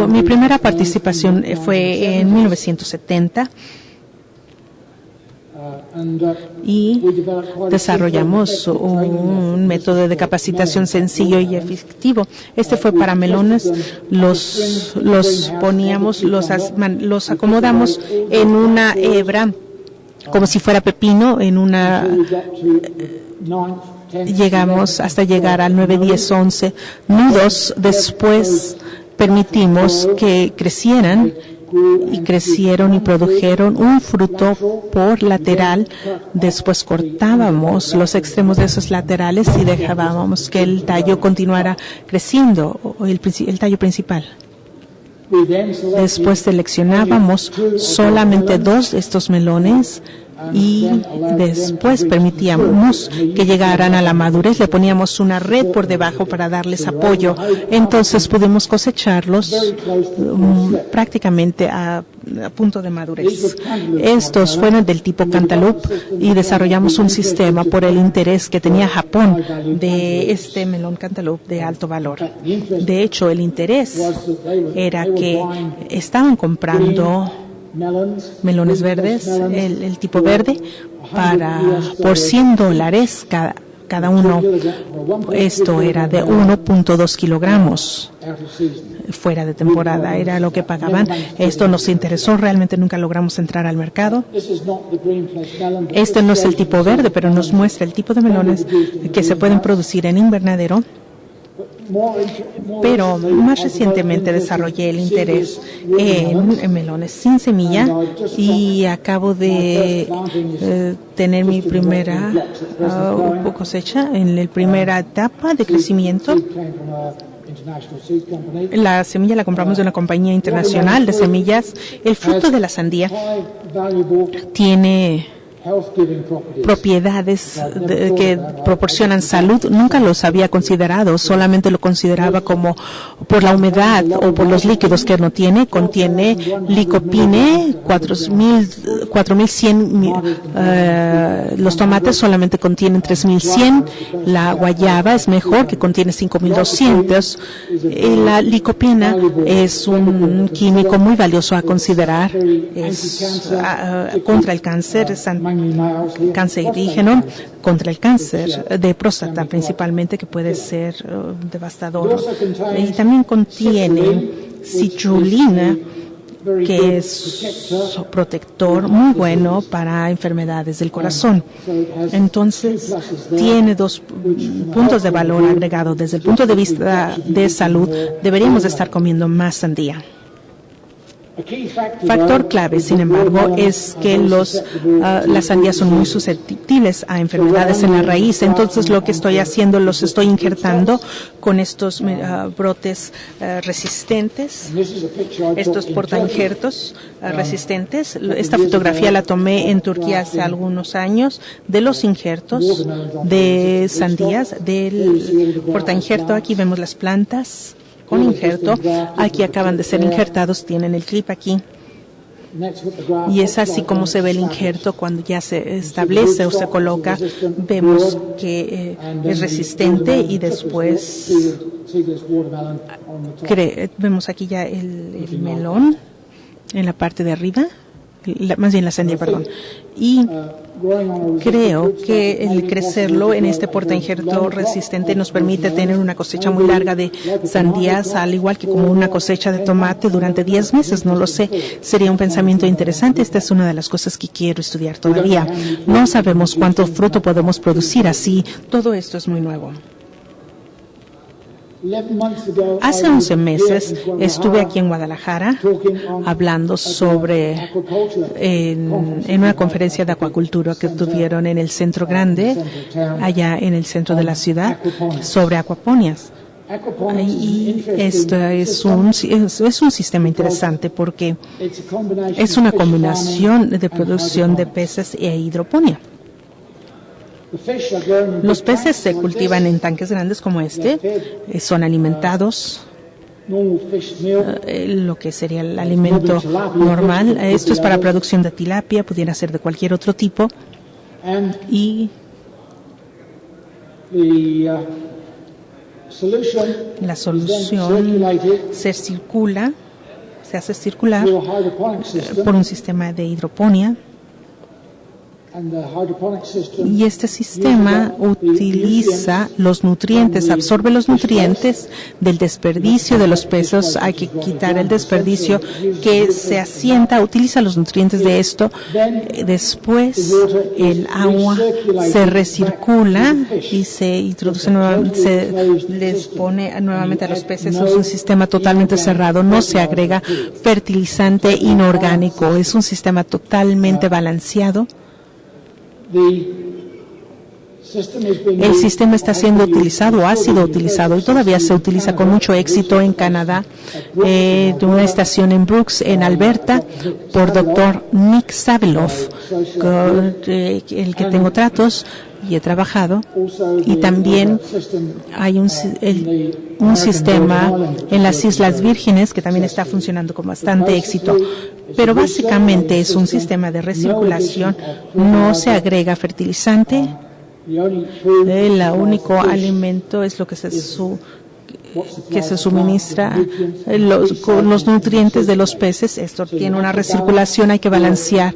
Mi primera participación fue en 1970. Y desarrollamos un método de capacitación sencillo y efectivo. Este fue para melones. Los acomodamos en una hebra como si fuera pepino, llegamos hasta llegar al 9, 10, 11 nudos. Después permitimos que crecieran y produjeron un fruto por lateral. Después cortábamos los extremos de esos laterales y dejábamos que el tallo continuara creciendo, el tallo principal. Después seleccionábamos solamente 2 de estos melones y después permitíamos que llegaran a la madurez. Le poníamos una red por debajo para darles apoyo. Entonces pudimos cosecharlos prácticamente a punto de madurez. Estos fueron del tipo cantaloupe y desarrollamos un sistema por el interés que tenía Japón de este melón cantaloupe de alto valor. De hecho, el interés era que estaban comprando melones verdes, el tipo verde, por $100 cada uno. Esto era de 1.2 kilogramos fuera de temporada, era lo que pagaban. Esto nos interesó, realmente nunca logramos entrar al mercado. Este no es el tipo verde, pero nos muestra el tipo de melones que se pueden producir en invernadero. Pero más recientemente desarrollé el interés en melones sin semilla y acabo de tener mi primera cosecha en la primera etapa de crecimiento. La semilla la compramos de una compañía internacional de semillas. El fruto de la sandía tiene propiedades que proporcionan salud. Nunca los había considerado, solamente lo consideraba como por la humedad o por los líquidos que no tiene. Contiene licopene, 4100, los tomates solamente contienen 3100, la guayaba es mejor, que contiene 5200. La licopena es un químico muy valioso a considerar, es contra el cáncer, es cancerígeno, contra el cáncer de próstata principalmente, que puede ser devastador. Y también contiene citrulina, que es protector muy bueno para enfermedades del corazón. Entonces, tiene dos puntos de valor agregado. Desde el punto de vista de salud, deberíamos de estar comiendo más sandía. Factor clave, sin embargo, es que las sandías son muy susceptibles a enfermedades en la raíz. Entonces, lo que estoy haciendo, los estoy injertando con estos brotes resistentes, estos portainjertos resistentes. Esta fotografía la tomé en Turquía hace algunos años de los injertos de sandías, del portainjerto. Aquí vemos las plantas con injerto. Aquí acaban de ser injertados, tienen el clip aquí. Y es así como se ve el injerto cuando ya se establece o se coloca. Vemos que es resistente y después vemos aquí ya el melón en la parte de arriba, más bien la sandía, perdón. Y creo que el crecerlo en este portainjerto resistente nos permite tener una cosecha muy larga de sandías, al igual que como una cosecha de tomate durante 10 meses. No lo sé, sería un pensamiento interesante. Esta es una de las cosas que quiero estudiar todavía. No sabemos cuánto fruto podemos producir así. Todo esto es muy nuevo. Hace 11 meses estuve aquí en Guadalajara hablando sobre en una conferencia de acuacultura que tuvieron en el Centro Grande, allá en el centro de la ciudad, sobre acuaponias. Y esto es un sistema interesante porque es una combinación de producción de peces e hidroponía. Los peces se cultivan en tanques grandes como este, son alimentados, lo que sería el alimento normal. Esto es para producción de tilapia, pudiera ser de cualquier otro tipo. Y la solución se hace circular por un sistema de hidroponía. Y este sistema utiliza los nutrientes, absorbe los nutrientes del desperdicio de los peces. Hay que quitar el desperdicio que se asienta, utiliza los nutrientes de esto. Después el agua se recircula y se introduce nuevamente, se les pone nuevamente a los peces. Es un sistema totalmente cerrado, no se agrega fertilizante inorgánico, es un sistema totalmente balanceado. El sistema está siendo utilizado, ha sido utilizado y todavía se utiliza con mucho éxito en Canadá, de una estación en Brooks, en Alberta, por Dr. Nick Saveloff, con el que tengo tratos y he trabajado. Y también hay un sistema en las Islas Vírgenes que también está funcionando con bastante éxito. Pero básicamente es un sistema de recirculación, no se agrega fertilizante. El único alimento es lo que se suministra con los nutrientes de los peces. Esto tiene una recirculación, hay que balancear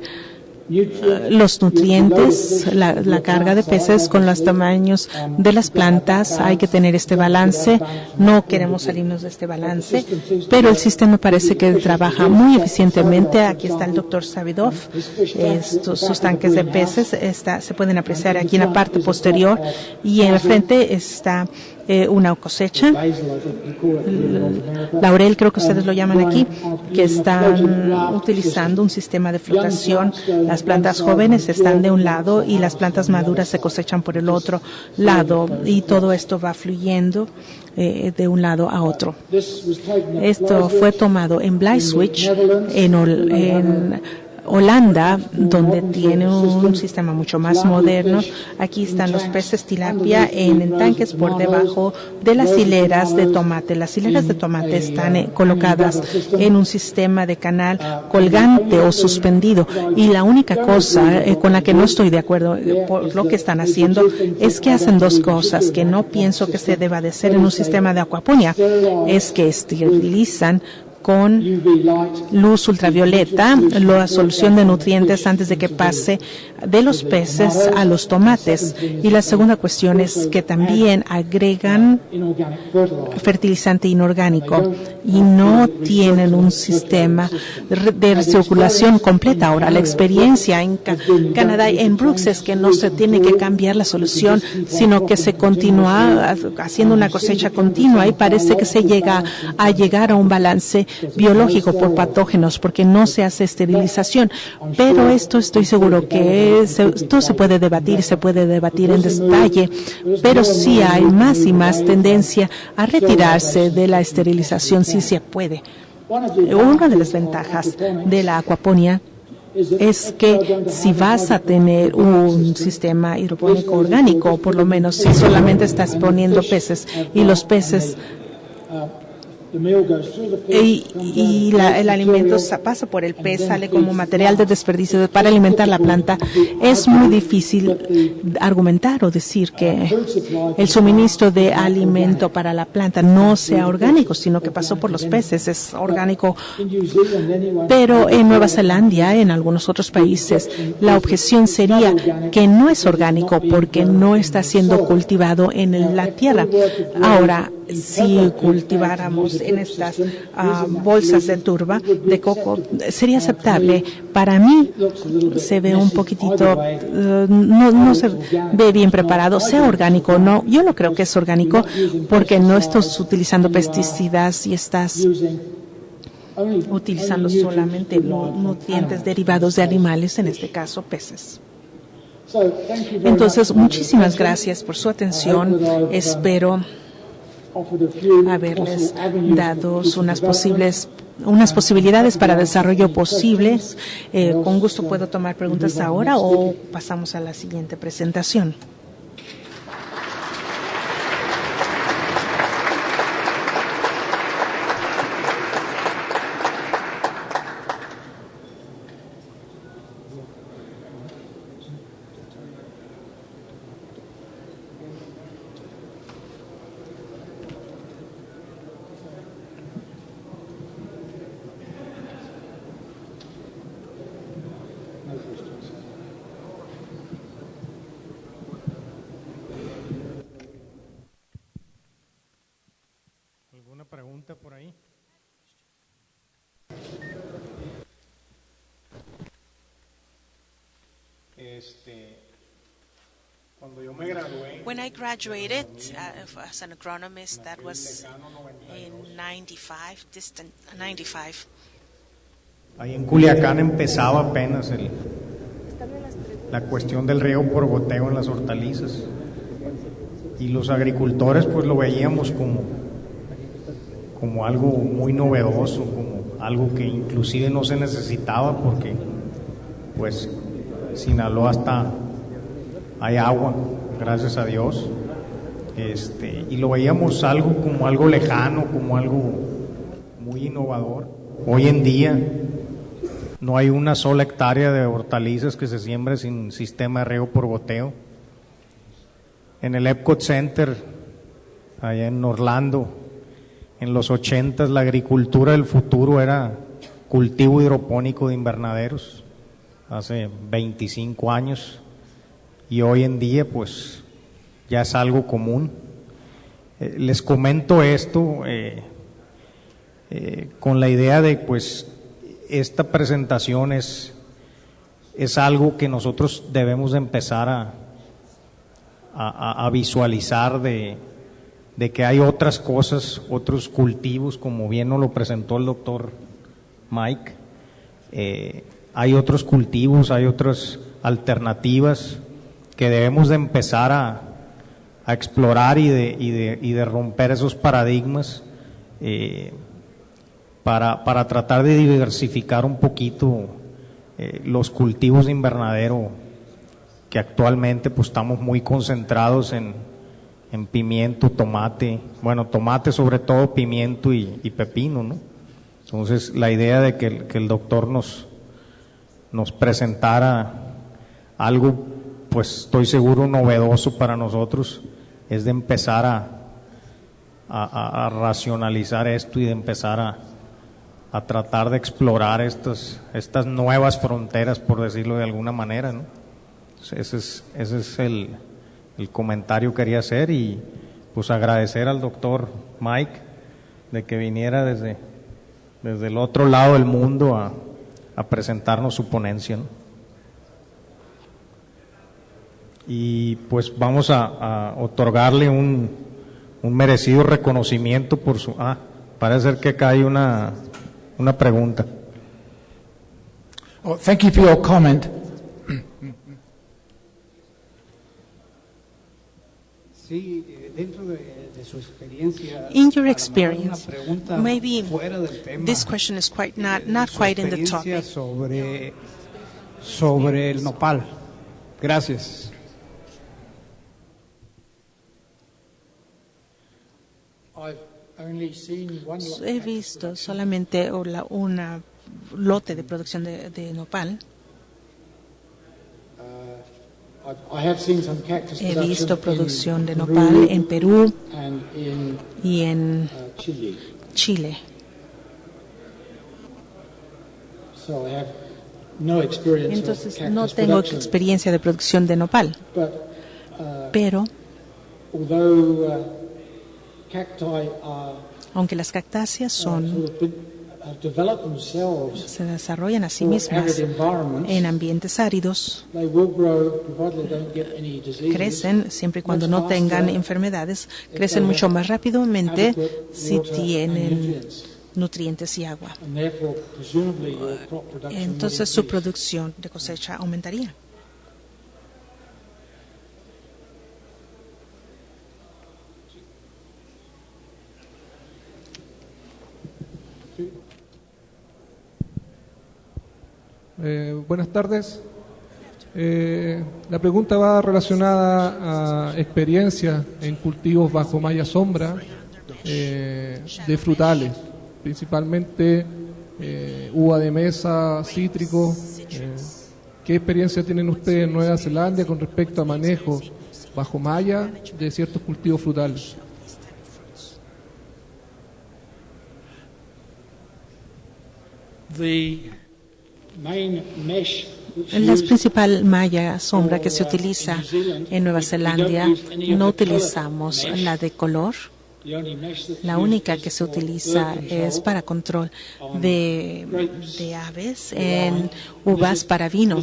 los nutrientes, la carga de peces con los tamaños de las plantas. Hay que tener este balance. No queremos salirnos de este balance, pero el sistema parece que trabaja muy eficientemente. Aquí está el doctor Savidov. Sus tanques de peces se pueden apreciar aquí en la parte posterior, y en el frente está una cosecha, laurel, creo que ustedes lo llaman aquí, que están utilizando un sistema de flotación. Las plantas jóvenes están de un lado y las plantas maduras se cosechan por el otro lado, y todo esto va fluyendo de un lado a otro. Esto fue tomado en Bleiswijk, en Holanda, donde tiene un sistema mucho más moderno. Aquí están los peces tilapia en tanques por debajo de las hileras de tomate. Las hileras de tomate están colocadas en un sistema de canal colgante o suspendido, y la única cosa con la que no estoy de acuerdo por lo que están haciendo es que hacen dos cosas que no pienso que se deba de hacer en un sistema de acuaponía. Es que esterilizan con luz ultravioleta la solución de nutrientes antes de que pase de los peces a los tomates. Y la segunda cuestión es que también agregan fertilizante inorgánico y no tienen un sistema de recirculación completa. Ahora, la experiencia en Canadá, en Brooks, es que no se tiene que cambiar la solución, sino que se continúa haciendo una cosecha continua, y parece que se llega a llegar a un balance biológico por patógenos, porque no se hace esterilización. Pero esto estoy seguro que esto se puede debatir en detalle, pero sí hay más y más tendencia a retirarse de la esterilización, si se puede. Una de las ventajas de la acuaponía es que si vas a tener un sistema hidropónico orgánico, por lo menos si solamente estás poniendo peces y los peces y el alimento pasa por el pez, sale como material de desperdicio para alimentar la planta, es muy difícil argumentar o decir que el suministro de alimento para la planta no sea orgánico, sino que pasó por los peces, es orgánico. Pero en Nueva Zelanda, en algunos otros países, la objeción sería que no es orgánico porque no está siendo cultivado en la tierra. Ahora, si cultiváramos en estas bolsas de turba de coco, sería aceptable. Para mí se ve un poquitito, no se ve bien preparado, sea orgánico o no. Yo no creo que es orgánico porque no estás utilizando pesticidas y estás utilizando solamente nutrientes derivados de animales, en este caso peces. Entonces, muchísimas gracias por su atención. Espero haberles dado unas posibilidades para desarrollo posibles. Con gusto puedo tomar preguntas ahora o pasamos a la siguiente presentación. Pregunta por ahí. Cuando yo me gradué, when I graduated as an agronomist, that was in 95, distant 95. Ahí en Culiacán empezaba apenas la cuestión del riego por goteo en las hortalizas, y los agricultores pues lo veíamos como algo muy novedoso, como algo que inclusive no se necesitaba porque pues Sinaloa hasta hay agua, gracias a Dios, y lo veíamos como algo lejano, como algo muy innovador. Hoy en día no hay una sola hectárea de hortalizas que se siembre sin sistema de riego por goteo. En el Epcot Center, allá en Orlando, en los 80s, la agricultura del futuro era cultivo hidropónico de invernaderos. hace 25 años, y hoy en día pues ya es algo común. Les comento esto con la idea de pues esta presentación es algo que nosotros debemos de empezar a visualizar de que hay otras cosas, otros cultivos, como bien nos lo presentó el doctor Mike. Hay otros cultivos, hay otras alternativas que debemos de empezar a explorar y de romper esos paradigmas para tratar de diversificar un poquito los cultivos de invernadero, que actualmente pues estamos muy concentrados en pimiento, tomate, bueno, tomate sobre todo, pimiento y pepino, ¿no? Entonces la idea de que el doctor nos presentara algo, pues estoy seguro novedoso para nosotros, es de empezar a racionalizar esto y de empezar a tratar de explorar estas nuevas fronteras, por decirlo de alguna manera, ¿no? Ese es el comentario que quería hacer, y pues agradecer al doctor Mike de que viniera desde el otro lado del mundo a presentarnos su ponencia, ¿no? Y pues vamos a otorgarle un merecido reconocimiento por su... parece ser que acá hay una pregunta. Oh, thank you for your comment. Sí, dentro de su experiencia. In your experience, maybe this question is not quite in the topic. Sobre el nopal. Gracias. He visto solamente una lote de producción de nopal. He visto producción de nopal en Perú y en Chile. Entonces no tengo experiencia de producción de nopal, pero aunque las cactáceas se desarrollan a sí mismas en ambientes áridos, crecen siempre y cuando no tengan enfermedades, crecen mucho más rápidamente si tienen nutrientes y agua. Entonces su producción de cosecha aumentaría. Buenas tardes. La pregunta va relacionada a experiencia en cultivos bajo malla sombra de frutales, principalmente uva de mesa, cítrico. ¿Qué experiencia tienen ustedes en Nueva Zelanda con respecto a manejo bajo malla de ciertos cultivos frutales? La principal malla sombra que se utiliza en Nueva Zelanda, no utilizamos la de color. La única que se utiliza es para control de aves en uvas para vino,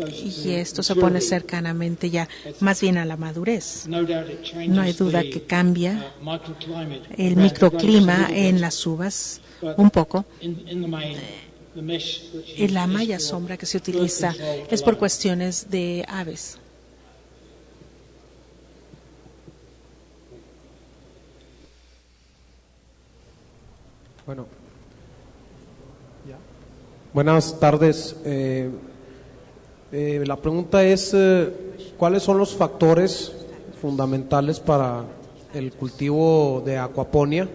y esto se pone cercanamente ya más bien a la madurez. No hay duda que cambia el microclima en las uvas un poco. Y la malla sombra que se utiliza es por cuestiones de aves. Bueno, buenas tardes. La pregunta es, ¿cuáles son los factores fundamentales para el cultivo de aquaponia?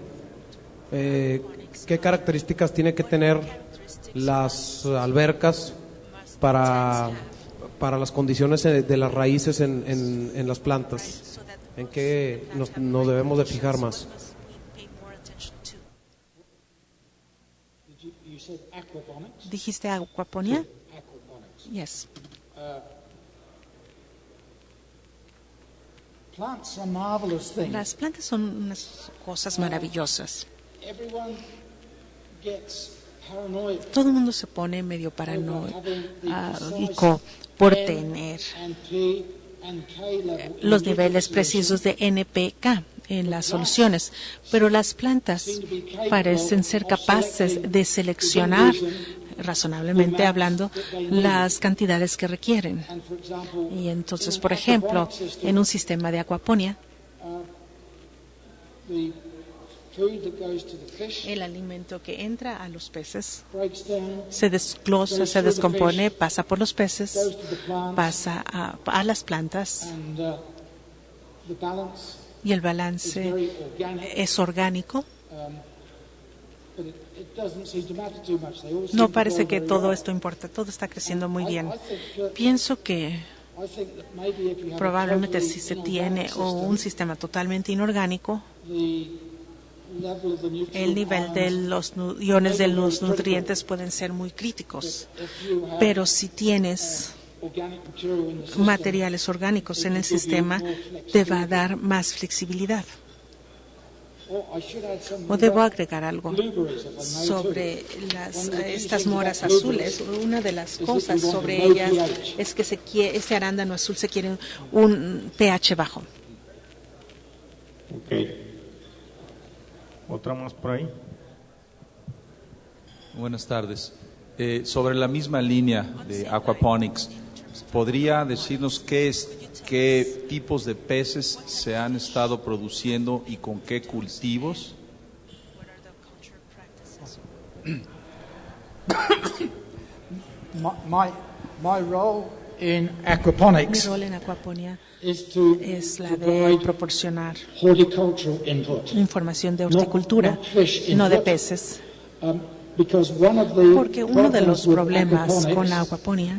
¿Qué características tiene que tener las albercas para las condiciones de las raíces en las plantas? ¿En qué nos debemos de fijar más? ¿Dijiste aquaponia? Yes. Plants are marvelous things. Las plantas son unas cosas maravillosas. Everyone gets paranoid Todo el mundo se pone medio paranoico por tener los niveles precisos de NPK en las soluciones, pero las plantas parecen ser capaces de seleccionar, razonablemente hablando, las cantidades que requieren. Y entonces, por ejemplo, en un sistema de acuaponía, el alimento que entra a los peces se desglosa, se descompone, pasa por los peces, pasa a las plantas, y el balance es orgánico. No parece que todo esto importa, todo está creciendo muy bien. Pienso que probablemente si se tiene un sistema totalmente inorgánico, el nivel de los iones de los nutrientes pueden ser muy críticos. Pero si tienes materiales orgánicos en el sistema, te va a dar más flexibilidad. O debo agregar algo sobre estas moras azules. Una de las cosas sobre ellas es que este arándano azul se quiere un pH bajo. Okay. ¿Otra más por ahí? Buenas tardes. Sobre la misma línea de aquaponics, ¿podría decirnos qué tipos de peces se han estado produciendo y con qué cultivos? My role in aquaponics Mi rol en acuaponía es la de proporcionar información de horticultura, no de peces. Porque uno de los problemas con la acuaponía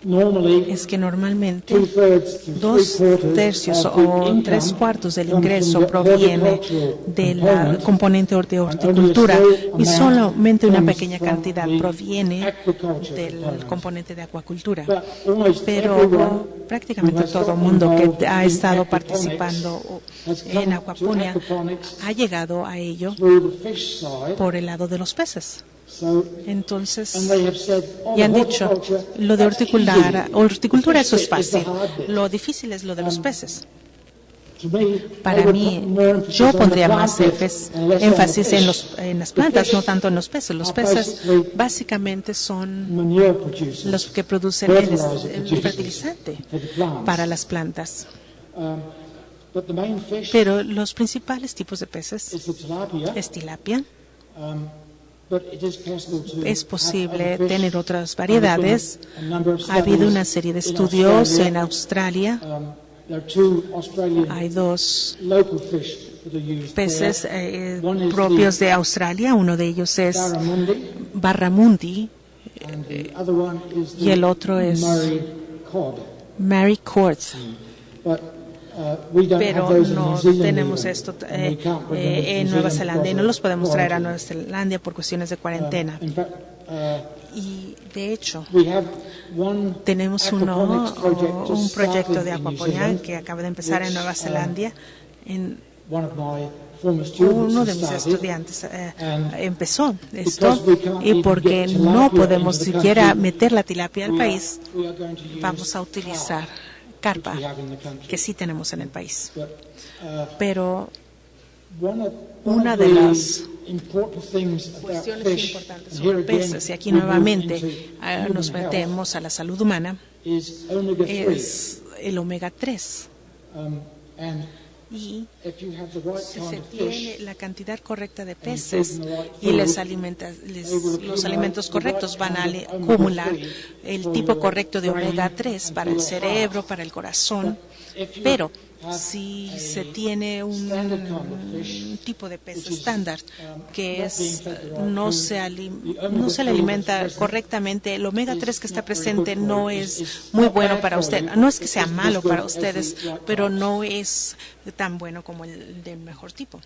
es que normalmente 2/3 o 3/4 del ingreso proviene del componente de horticultura y solamente una pequeña cantidad proviene del componente de acuacultura. Pero prácticamente todo el mundo que ha estado participando en acuaponía ha llegado a ello por el lado de los peces. Entonces, y han dicho, lo de horticultura eso es fácil, lo difícil es lo de los peces. Para mí, yo pondría más énfasis en las plantas, no tanto en los peces. Los peces básicamente son los que producen el fertilizante para las plantas. Pero los principales tipos de peces es tilapia. Es posible tener otras variedades. Ha habido una serie de estudios en Australia. Hay 2 peces propios de Australia. Uno de ellos es barramundi y el otro es maricord. Pero no tenemos esto en Nueva Zelanda y no los podemos traer a Nueva Zelanda por cuestiones de cuarentena. Y de hecho, tenemos un proyecto de acuaponía que acaba de empezar en Nueva Zelanda. Uno de mis estudiantes empezó esto y porque no podemos siquiera meter la tilapia al país, vamos a utilizar carpa, que sí tenemos en el país. Pero una de las cuestiones importantes sobre peces, y aquí nuevamente nos metemos a la salud humana, es el omega 3. Y si se tiene la cantidad correcta de peces y los alimentos correctos van a acumular el tipo correcto de omega 3 para el cerebro, para el corazón. Pero si se tiene un tipo de pez estándar que no se le alimenta correctamente, el omega 3 que está presente no es muy bueno para usted. No es que sea malo para ustedes, pero no es tan bueno como el del mejor tipo.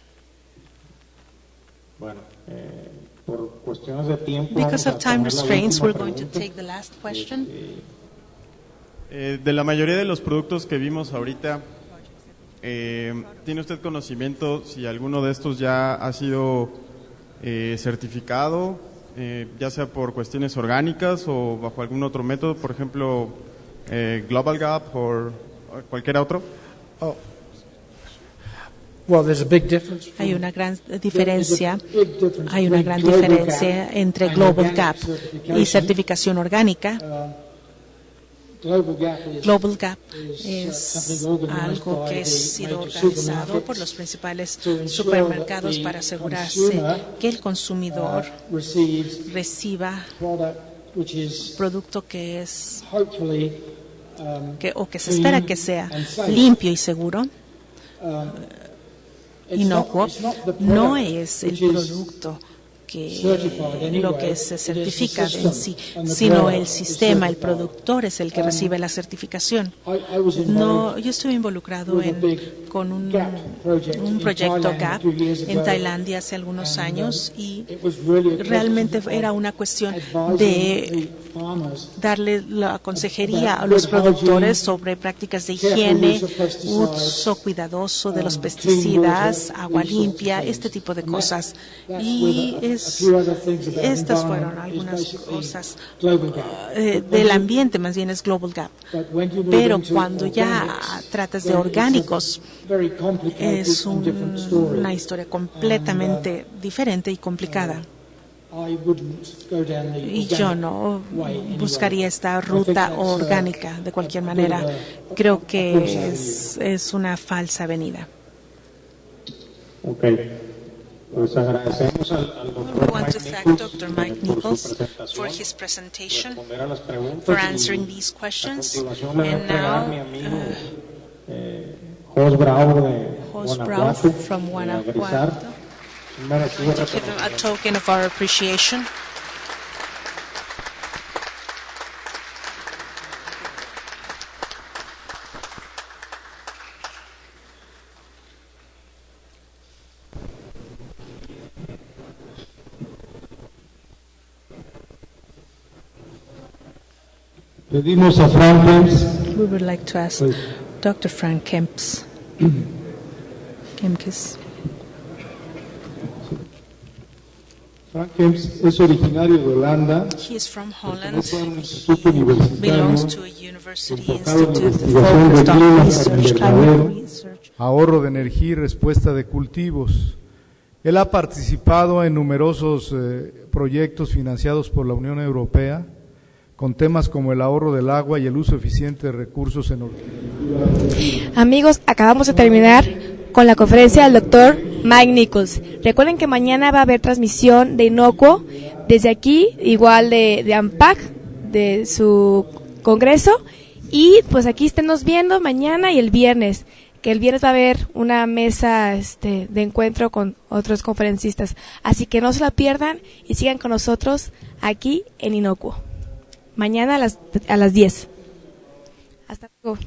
Bueno, por cuestiones de tiempo. Because of time restraints, we're going to take the last question. De la mayoría de los productos que vimos ahorita, ¿tiene usted conocimiento si alguno de estos ya ha sido certificado, ya sea por cuestiones orgánicas o bajo algún otro método, por ejemplo, Global Gap o cualquier otro? Oh. Well, there's a big difference. Hay una gran diferencia entre Global Gap y certificación orgánica. Global Gap es algo que ha sido organizado por los principales supermercados para asegurarse que el consumidor reciba producto que es o que se espera que sea limpio y seguro. Inocuo no es el producto lo que se certifica en sí, sino el sistema, el productor es el que recibe la certificación. No, yo estuve involucrado con un proyecto GAP en Tailandia hace algunos años y realmente era una cuestión de darle la consejería a los productores sobre prácticas de higiene, uso cuidadoso de los pesticidas, agua limpia, este tipo de cosas. Y estas fueron algunas cosas del ambiente, más bien es Global Gap. Pero cuando ya tratas de orgánicos, es una historia completamente diferente y complicada. Y yo no buscaría esta ruta orgánica de cualquier manera. Creo que es una falsa avenida. Pues agradecemos al We want to thank Dr. Mike Nichols for his presentation, for answering these questions. And now, Jos Brau from Guanajuato, going to give him a token of our appreciation. Pedimos a Frank Kemps. We would like to ask Dr. Frank Kemps. Frank Kemps es originario de Holanda. He is from Holland. He belongs to a university institute focused on research, climate research. Ahorro de energía y respuesta de cultivos. Él ha participado en numerosos proyectos financiados por la Unión Europea con temas como el ahorro del agua y el uso eficiente de recursos en Amigos, acabamos de terminar con la conferencia del doctor Mike Nichols. Recuerden que mañana va a haber transmisión de Inocuo desde aquí, igual de AMPAC, de su congreso, y pues aquí esténnos viendo mañana y el viernes, que el viernes va a haber una mesa de encuentro con otros conferencistas. Así que no se la pierdan y sigan con nosotros aquí en Inocuo. Mañana a las 10. Hasta luego.